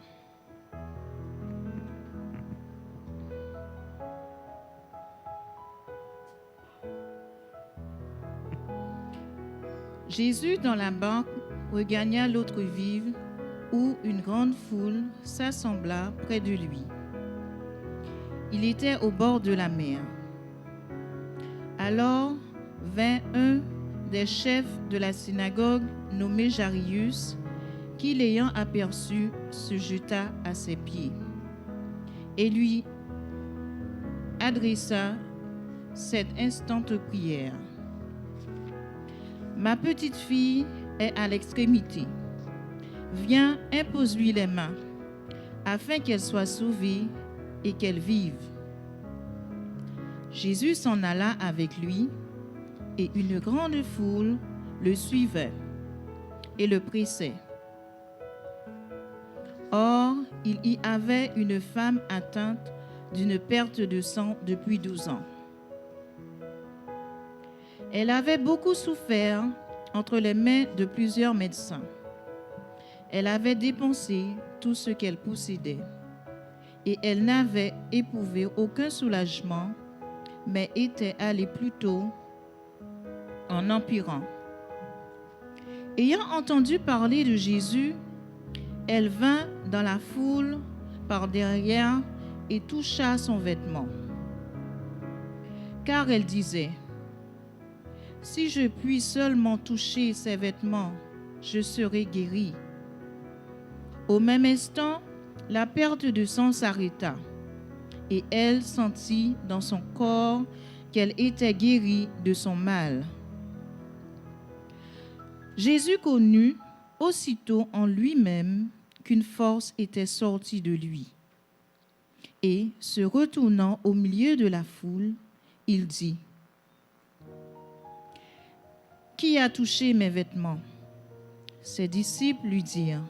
Jésus, dans la barque, regagna l'autre rive où une grande foule s'assembla près de lui. Il était au bord de la mer. Alors vint un des chefs de la synagogue nommé Jairus, qui l'ayant aperçu se jeta à ses pieds et lui adressa cette instante prière. Ma petite fille est à l'extrémité. Viens, impose-lui les mains, afin qu'elle soit sauvée et qu'elle vive. Jésus s'en alla avec lui, et une grande foule le suivait et le pressait. Or, il y avait une femme atteinte d'une perte de sang depuis 12 ans. Elle avait beaucoup souffert entre les mains de plusieurs médecins. Elle avait dépensé tout ce qu'elle possédait et elle n'avait éprouvé aucun soulagement, mais était allée plutôt en empirant. Ayant entendu parler de Jésus, elle vint dans la foule par derrière et toucha son vêtement. Car elle disait, « Si je puis seulement toucher ses vêtements, je serai guérie. » Au même instant, la perte de sang s'arrêta et elle sentit dans son corps qu'elle était guérie de son mal. Jésus connut aussitôt en lui-même qu'une force était sortie de lui. Et, se retournant au milieu de la foule, il dit, « Qui a touché mes vêtements ?» Ses disciples lui dirent,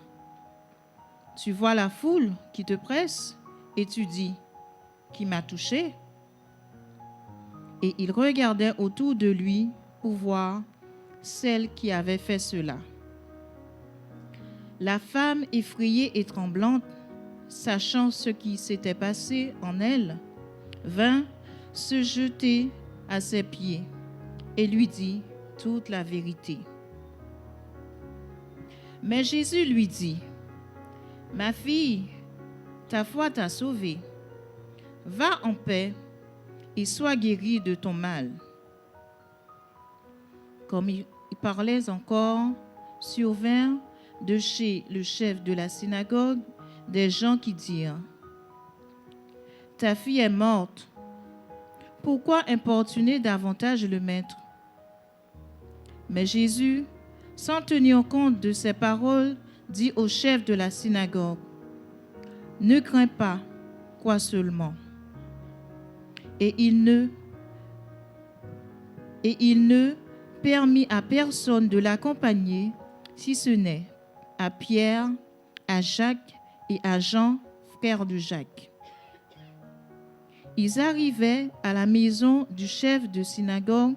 « Tu vois la foule qui te presse et tu dis, « Qui m'a touché ?» Et il regardait autour de lui pour voir celle qui avait fait cela. La femme, effrayée et tremblante, sachant ce qui s'était passé en elle, vint se jeter à ses pieds et lui dit toute la vérité. Mais Jésus lui dit, « Ma fille, ta foi t'a sauvée. Va en paix et sois guérie de ton mal. » Comme il parlait encore, survinrent de chez le chef de la synagogue des gens qui dirent, « Ta fille est morte. Pourquoi importuner davantage le maître ?» Mais Jésus, sans tenir compte de ces paroles, dit au chef de la synagogue, « Ne crains pas, crois seulement. » Et il ne permit à personne de l'accompagner, si ce n'est à Pierre, à Jacques et à Jean, frère de Jacques. Ils arrivaient à la maison du chef de synagogue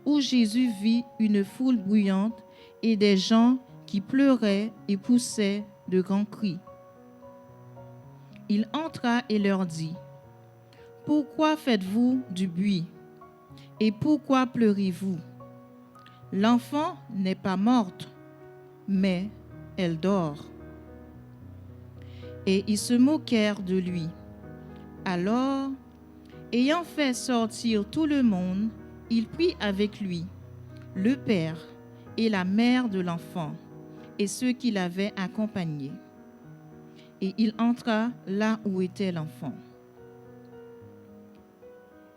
où Jésus vit une foule bruyante et des gens qui pleuraient et poussaient de grands cris. Il entra et leur dit, « Pourquoi faites-vous du bruit? Et pourquoi pleurez-vous? L'enfant n'est pas morte, mais elle dort. » Et ils se moquèrent de lui. Alors, ayant fait sortir tout le monde, il prit avec lui le père et la mère de l'enfant et ceux qui l'avaient accompagné. Et il entra là où était l'enfant.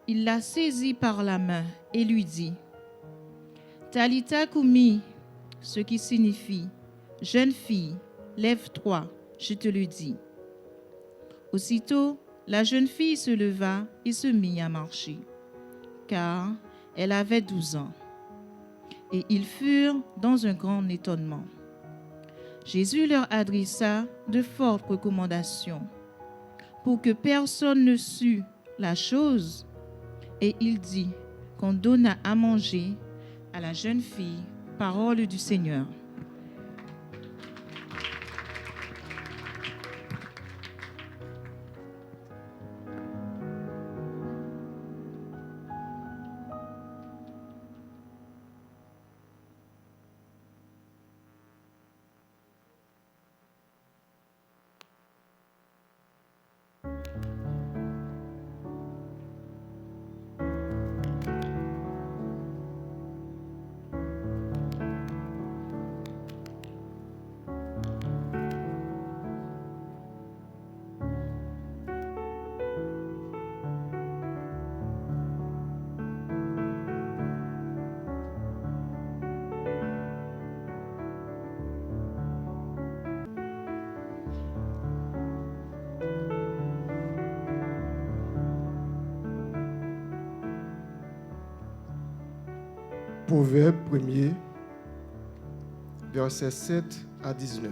Il la saisit par la main et lui dit, « Talitha koumi », ce qui signifie, « Jeune fille, lève-toi, je te le dis. » Aussitôt, la jeune fille se leva et se mit à marcher, car elle avait 12 ans. Et ils furent dans un grand étonnement. Jésus leur adressa de fortes recommandations pour que personne ne sût la chose, et il dit qu'on donna à manger à la jeune fille. Parole du Seigneur. Proverbe 1er, versets 7 à 19.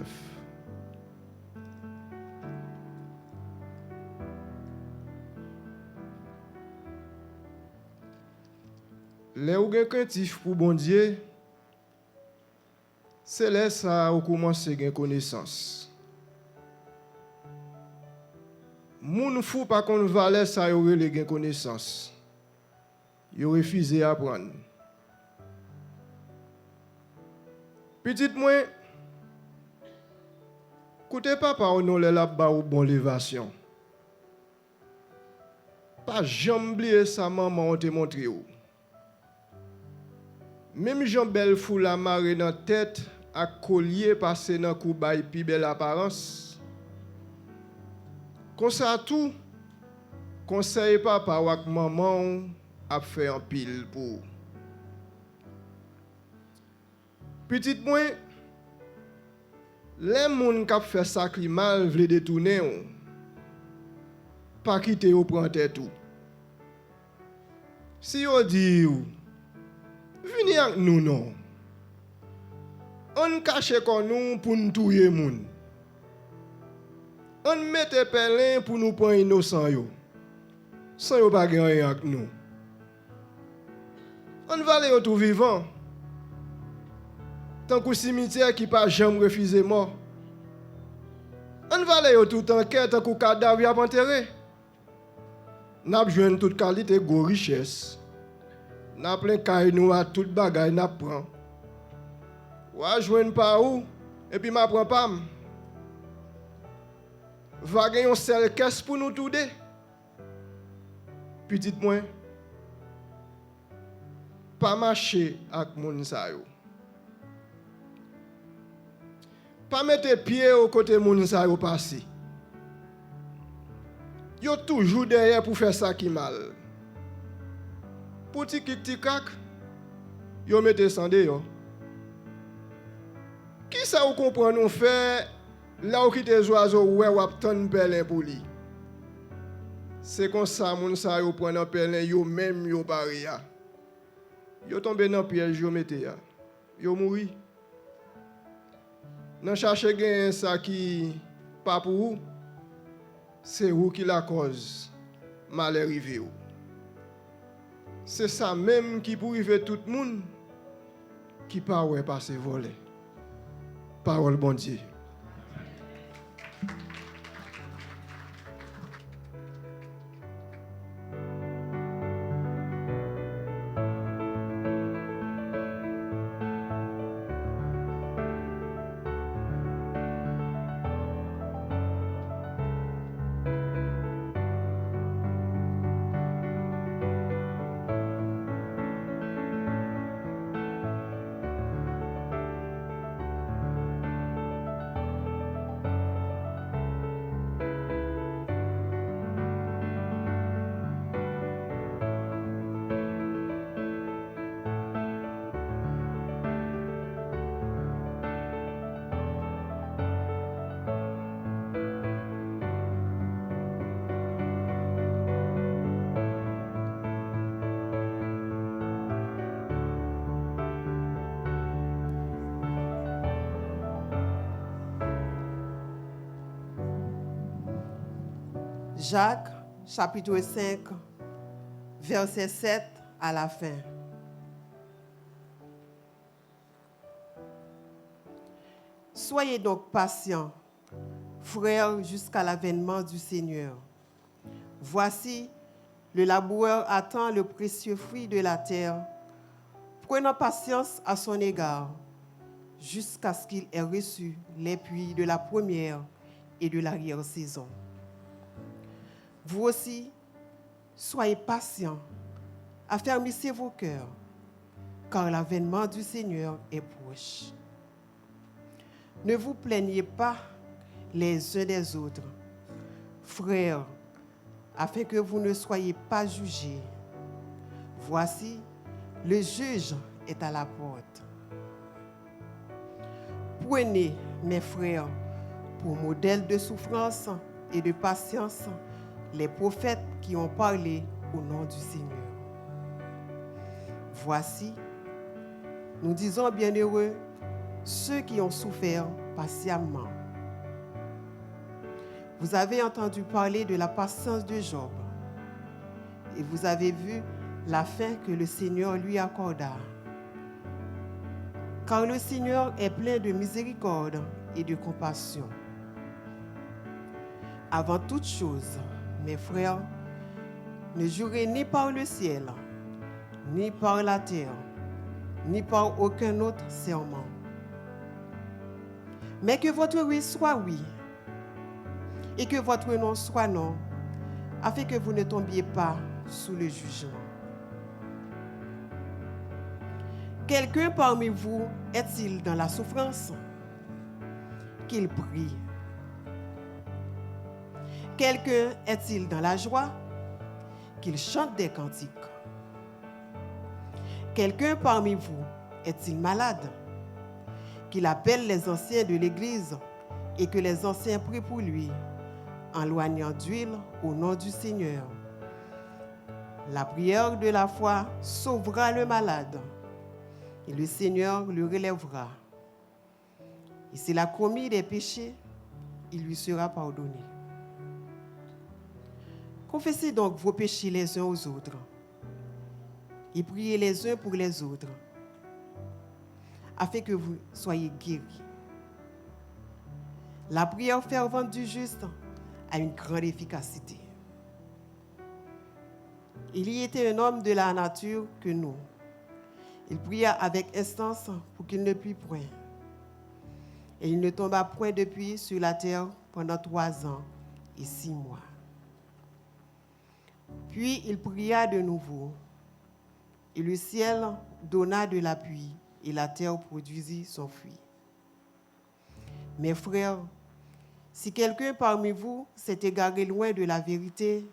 Les ou gen craintif pour bon Dieu, c'est là ça ou commence à gen connaissance. Moun fou pas qu'on valait ça yo le gen connaissance. Yo refusé apprendre. Petite moi, écoutez papa ou non les la ba ou bon l'évation. Pas jamais oublier sa maman on te montré ou. Même Jean belle fou la marée dans tête à collier passé dans cou bay pi belle apparence. Comme ça tout conseil papa ou ak maman a fait en pile pour. Petite moi, les moun k'ap fait ça qui mal vle détourner on. Pas quitter ou prendre tête tout. Si on dit venez avec nous non. On cache kon nous pour nous tuer moun. On mette pelin pour nous prendre innocent yo. Sans yo pas gagner avec nous. On va aller tout vivant. Tant qu'au cimetière qui pas jamais refusé mort. On va aller tout en quête tant qu'au cadavre a enterré. N'a besoin toute qualité go richesse. N'a plein kay nous à toute bagaille n'a prend. Wa joindre pas où et puis m'a prend pas. Va gagner un seul caisse pour nous tout deux. Petite moi pas marcher avec moun sa yo. Pas mettre pied au côté moun sa yo passé. Yo toujours derrière pour faire ça qui mal. Pour ti kik yo mette sande yo. Qui ça ou comprend nous faire là où qui des oiseaux ouais ou ton pelin pour lui. C'est comme ça moun sa yo prend un pelin yo même yo pari ya. Yo tombe dans piège yo mette ya. Yo mouri. Nan chercher gen ça qui pas pour vous. C'est vous qui la cause mal arrivé. C'est ça même qui pour arriver tout le monde qui pas ouais passer voler. Parole bon Dieu. Jacques, chapitre 5, verset 7 à la fin. Soyez donc patients, frères, jusqu'à l'avènement du Seigneur. Voici, le laboureur attend le précieux fruit de la terre, prenant patience à son égard, jusqu'à ce qu'il ait reçu les pluies de la première et de l'arrière-saison. Vous aussi, soyez patients, affermissez vos cœurs, car l'avènement du Seigneur est proche. Ne vous plaignez pas les uns des autres, frères, afin que vous ne soyez pas jugés. Voici, le juge est à la porte. Prenez, mes frères, pour modèle de souffrance et de patience, les prophètes qui ont parlé au nom du Seigneur. Voici, nous disons bienheureux ceux qui ont souffert patiemment. Vous avez entendu parler de la patience de Job et vous avez vu la fin que le Seigneur lui accorda. Car le Seigneur est plein de miséricorde et de compassion. Avant toute chose, mes frères, ne jurez ni par le ciel, ni par la terre, ni par aucun autre serment. Mais que votre oui soit oui, et que votre non soit non, afin que vous ne tombiez pas sous le jugement. Quelqu'un parmi vous est-il dans la souffrance? Qu'il prie. Quelqu'un est-il dans la joie? Qu'il chante des cantiques. Quelqu'un parmi vous est-il malade? Qu'il appelle les anciens de l'Église et que les anciens prient pour lui, en loignant d'huile au nom du Seigneur. La prière de la foi sauvera le malade et le Seigneur le relèvera. Et s'il a commis des péchés, il lui sera pardonné. Confessez donc vos péchés les uns aux autres et priez les uns pour les autres, afin que vous soyez guéris. La prière fervente du juste a une grande efficacité. Il y était un homme de la nature que nous. Il pria avec instance pour qu'il ne plût point. Et il ne tomba point de pluie sur la terre pendant 3 ans et 6 mois. Puis il pria de nouveau, et le ciel donna de la pluie, et la terre produisit son fruit. Mes frères, si quelqu'un parmi vous s'est égaré loin de la vérité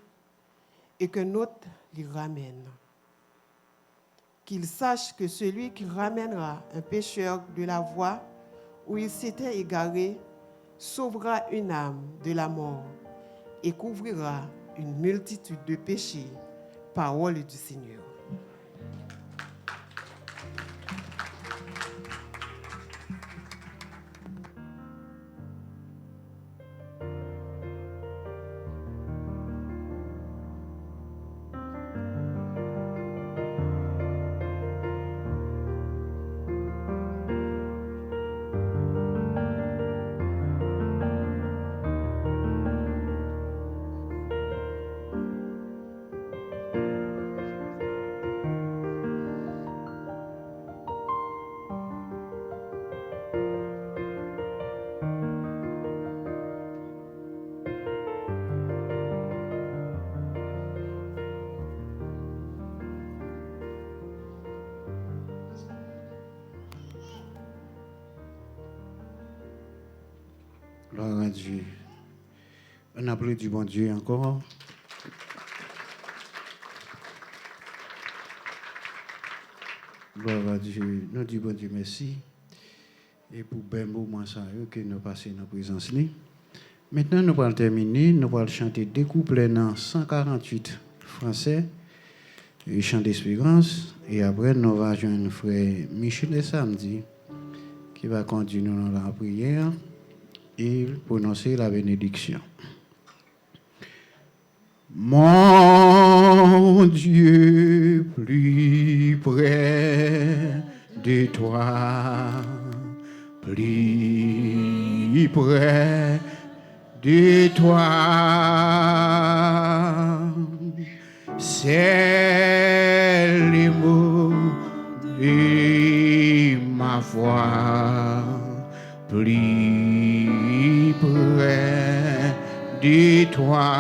et qu'un autre l'y ramène, qu'il sache que celui qui ramènera un pécheur de la voie où il s'était égaré sauvera une âme de la mort et couvrira une multitude de péchés. Parole du Seigneur. Gloire à Dieu. On applaudit bon Dieu encore. Gloire à Dieu. Nous disons bon Dieu merci. Et pour ben moment ça que nous passons dans la présence. Maintenant, nous allons terminer. Nous allons chanter deux couplets dans 148 français. Et chant d'espérance. Et après, nous allons joindre frère Michel le samedi qui va continuer dans la prière et prononcer la bénédiction. Mon Dieu, plus près de toi, plus près de toi, c'est les mots de ma foi, plus près de toi.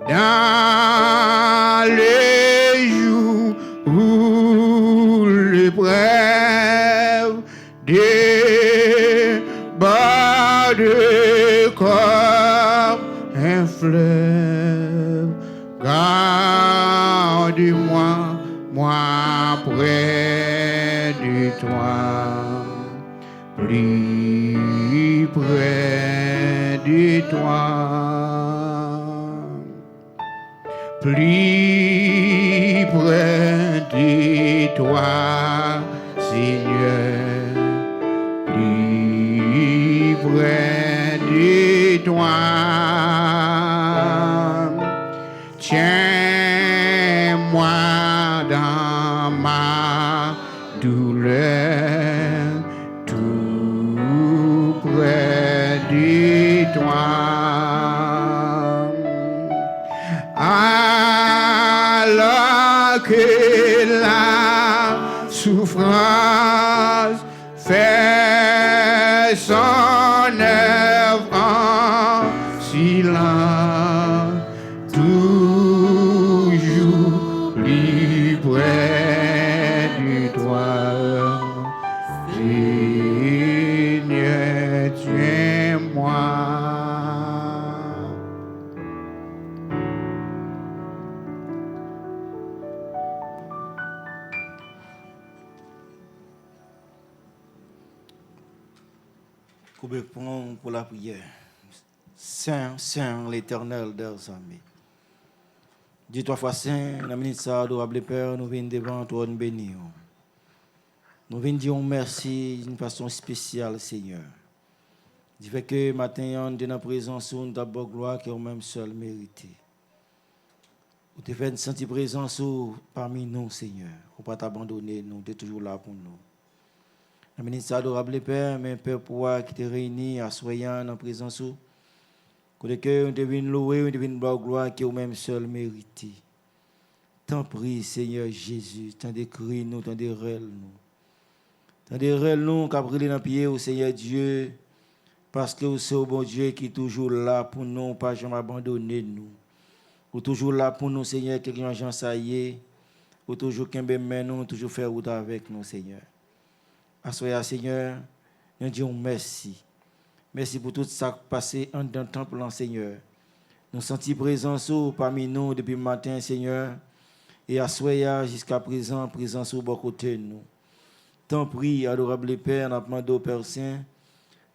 Dans les jours où l'épreuve déborde comme un fleuve, garde-moi, moi près de toi, plus près de toi. Plus près de de toi, Seigneur, plus près de toi. Tiens-moi dans ma douleur, tout près de toi. Alors que la souffrance fait son œuvre en silence, toujours plus près de toi. Seigneur, tiens-moi. Courbez-vous pour la prière. Saint, Saint, l'Éternel des armées. Dieu 3 fois Saint, la minute ça, adorable Père, nous venons devant toi, nous bénir. Nous venons dire merci d'une façon spéciale, Seigneur. Du fait que matin, on est dans la présence, nous avons gloire qui est même seul mérité. Vous te faites sentir présence parmi nous, Seigneur. Vous ne pas t'abandonner, nous, tu es toujours là pour nous. La ministre adorable Père, mais Père pour qui te réunit à soyant en présence où que on devine louer, on devine gloire qui est au même seul mérité. T'en prie Seigneur Jésus, t'en décrit nous, t'en dérèle nous. T'en dérèle nous qu'a brûlé dans pied au Seigneur Dieu parce que c'est au bon Dieu qui est toujours là pour nous, pas jamais abandonner nous. Ou toujours là pour nous Seigneur, quelqu'un gens ça y est, ou toujours qu'un ben nous, toujours faire route avec nous Seigneur. Assoya Seigneur, nous disons merci. Merci pour tout ça passé en dans le temple, Seigneur. Nous sentons présence parmi nous depuis le matin, Seigneur. Et assoya jusqu'à présent, présence au bon côté de nous. T'en prie, adorable Père, nous demandons au Père Saint,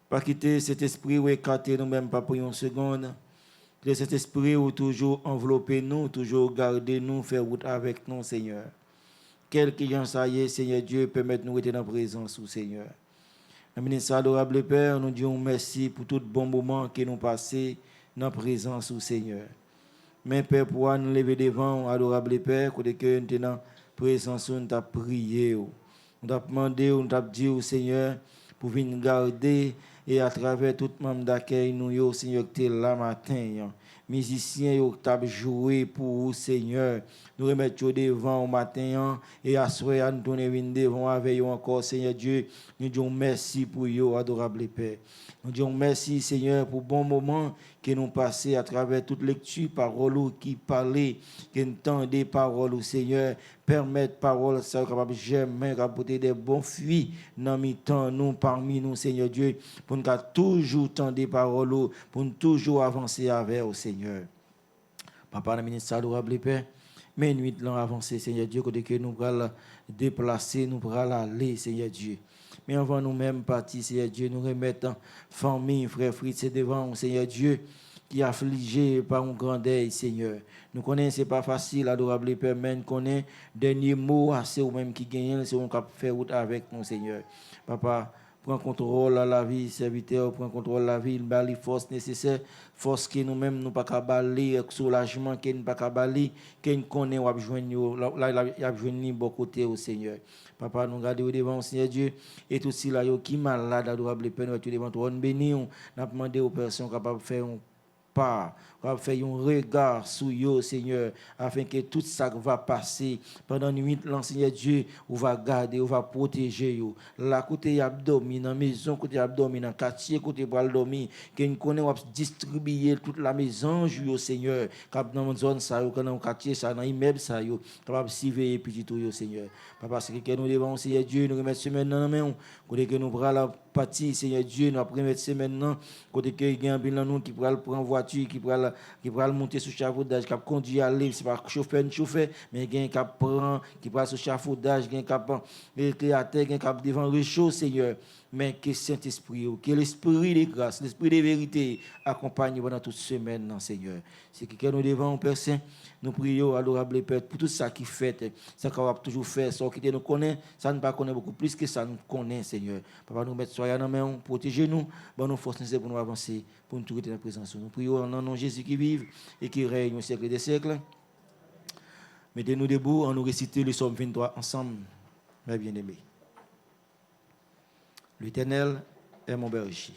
pas quitter cet esprit ou écarter nous-mêmes pas pour une seconde. Que cet esprit ou toujours envelopper nous, toujours garder nous, faire route avec nous, Seigneur. Quel qu'il ça y est, Seigneur Dieu, permette-nous d'être dans la présence, Seigneur. La ministre adorable Père, nous disons merci pour tout bon moment que nous passons dans la présence, Seigneur. Mais Père, pour nous lever devant, adorable Père, que nous sommes dans la présence, nous t'avons prié. Nous t'avons demandé, nous t'avons dit, Seigneur, pour venir garder et à travers tout le monde d'accueil, nous, Seigneur, qui est là matin. Musiciens qui ont joué pour vous, Seigneur. Nous remettons devant au matin et à soir, nous tournons devant avec vous encore, Seigneur Dieu. Nous disons merci pour vous, adorable Père. Nous disons merci, Seigneur, pour le bon moment que nous passons à travers toute lecture, paroles qui parlaient, qui entendaient paroles, Seigneur. Permettre paroles, ça capable jamais rapporter des bons fruits dans mi-temps, nous, parmi nous, Seigneur Dieu, pour nous toujours tendre des paroles, pour nous toujours avancer avec vous, Seigneur. Papa, la ministre adorable Père, mais nuit l'an avancé, Seigneur Dieu, que nous allons déplacer, nous allons aller, Seigneur Dieu. Mais avant nous-mêmes partir, Seigneur Dieu, nous remettons famille, frères, frères, devant, Seigneur Dieu, qui est affligé par un grand deuil, Seigneur. Nous connaissons, ce n'est pas facile, adorable Père, mais nous connaissons dernier mot, c'est eux-mêmes qui gagnent, c'est eux qui fait route avec nous, Seigneur. Papa, prends contrôle à la vie, serviteur, prends contrôle à la vie, il les forces nécessaires, force que nous-mêmes nous pas cabaler, soulagement que nous pas cabaler, que nous connaissons, il a besoin bon côté au Seigneur. Papa, nous regardons devant, Seigneur Dieu, et tout cela qui est malade, adorable Père, nous devant toi, nous bénissons, nous demandons aux personnes capables de faire un pas, faire un regard sur eux, Seigneur, afin que tout ça va passer pendant 8 ans, Seigneur Dieu, on va garder, on va protéger. La côté abdomen, dans la maison, côté abdomen, dans le quartier, côté bras dormir, que nous connaissons distribuer toute la maison, Seigneur, dans la zone, dans le quartier, dans l'immeuble, capable de surveiller petit tout, Seigneur. Papa, c'est que nous devons, Seigneur Dieu, nous remettre semaine dans la main, que nous prenons la partie, Seigneur Dieu, nous remettre semaine dans, côté que il y a un bilan nous qui prend voiture, qui prend monter sur chafaudage, qui conduit à aller, c'est pas chauffeur, mais il y a qui prend, qui prend sur chafaudage, qui prend créateur, qui devant réchaud, Seigneur. mais que Saint-Esprit, que l'Esprit de grâce, l'Esprit de vérité accompagne pendant toute semaine, non, Seigneur. C'est que nous devons, Père Saint, nous prions, adorable Père, pour tout ça qui fait, ça qu'on va toujours faire, ça qui nous connaît, ça ne pas connaît beaucoup plus que ça nous connaît, Seigneur. Papa, nous mettre soyez dans main, protégez-nous, bon, nous force nécessaire pour nous avancer, pour nous trouver dans la présence. Nous prions en nom de Jésus qui vive et qui règne au siècle des siècles. Mettez-nous debout, on nous réciter le psaume 23 ensemble, mes bien-aimés. L'Éternel est mon berger.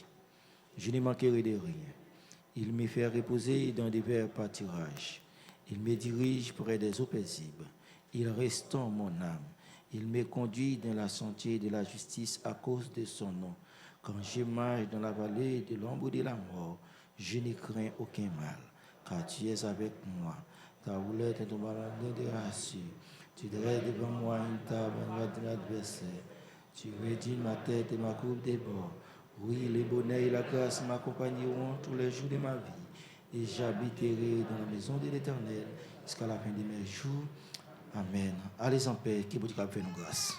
Je ne manquerai de rien. Il me fait reposer dans des verts pâturages. Il me dirige près des eaux paisibles. Il restaure mon âme. Il me conduit dans la sentier de la justice à cause de son nom. Quand je marche dans la vallée de l'ombre de la mort, je ne crains aucun mal, car tu es avec moi. Ta houlette et ton bâton de rassure. Tu dresses devant moi une table en droite de l'adversaire. Tu redis ma tête et ma coupe déborde. Oui, le bonheur et la grâce m'accompagneront tous les jours de ma vie. Et j'habiterai dans la maison de l'Éternel jusqu'à la fin de mes jours. Amen. Allez en paix, que Dieu fait nous grâce.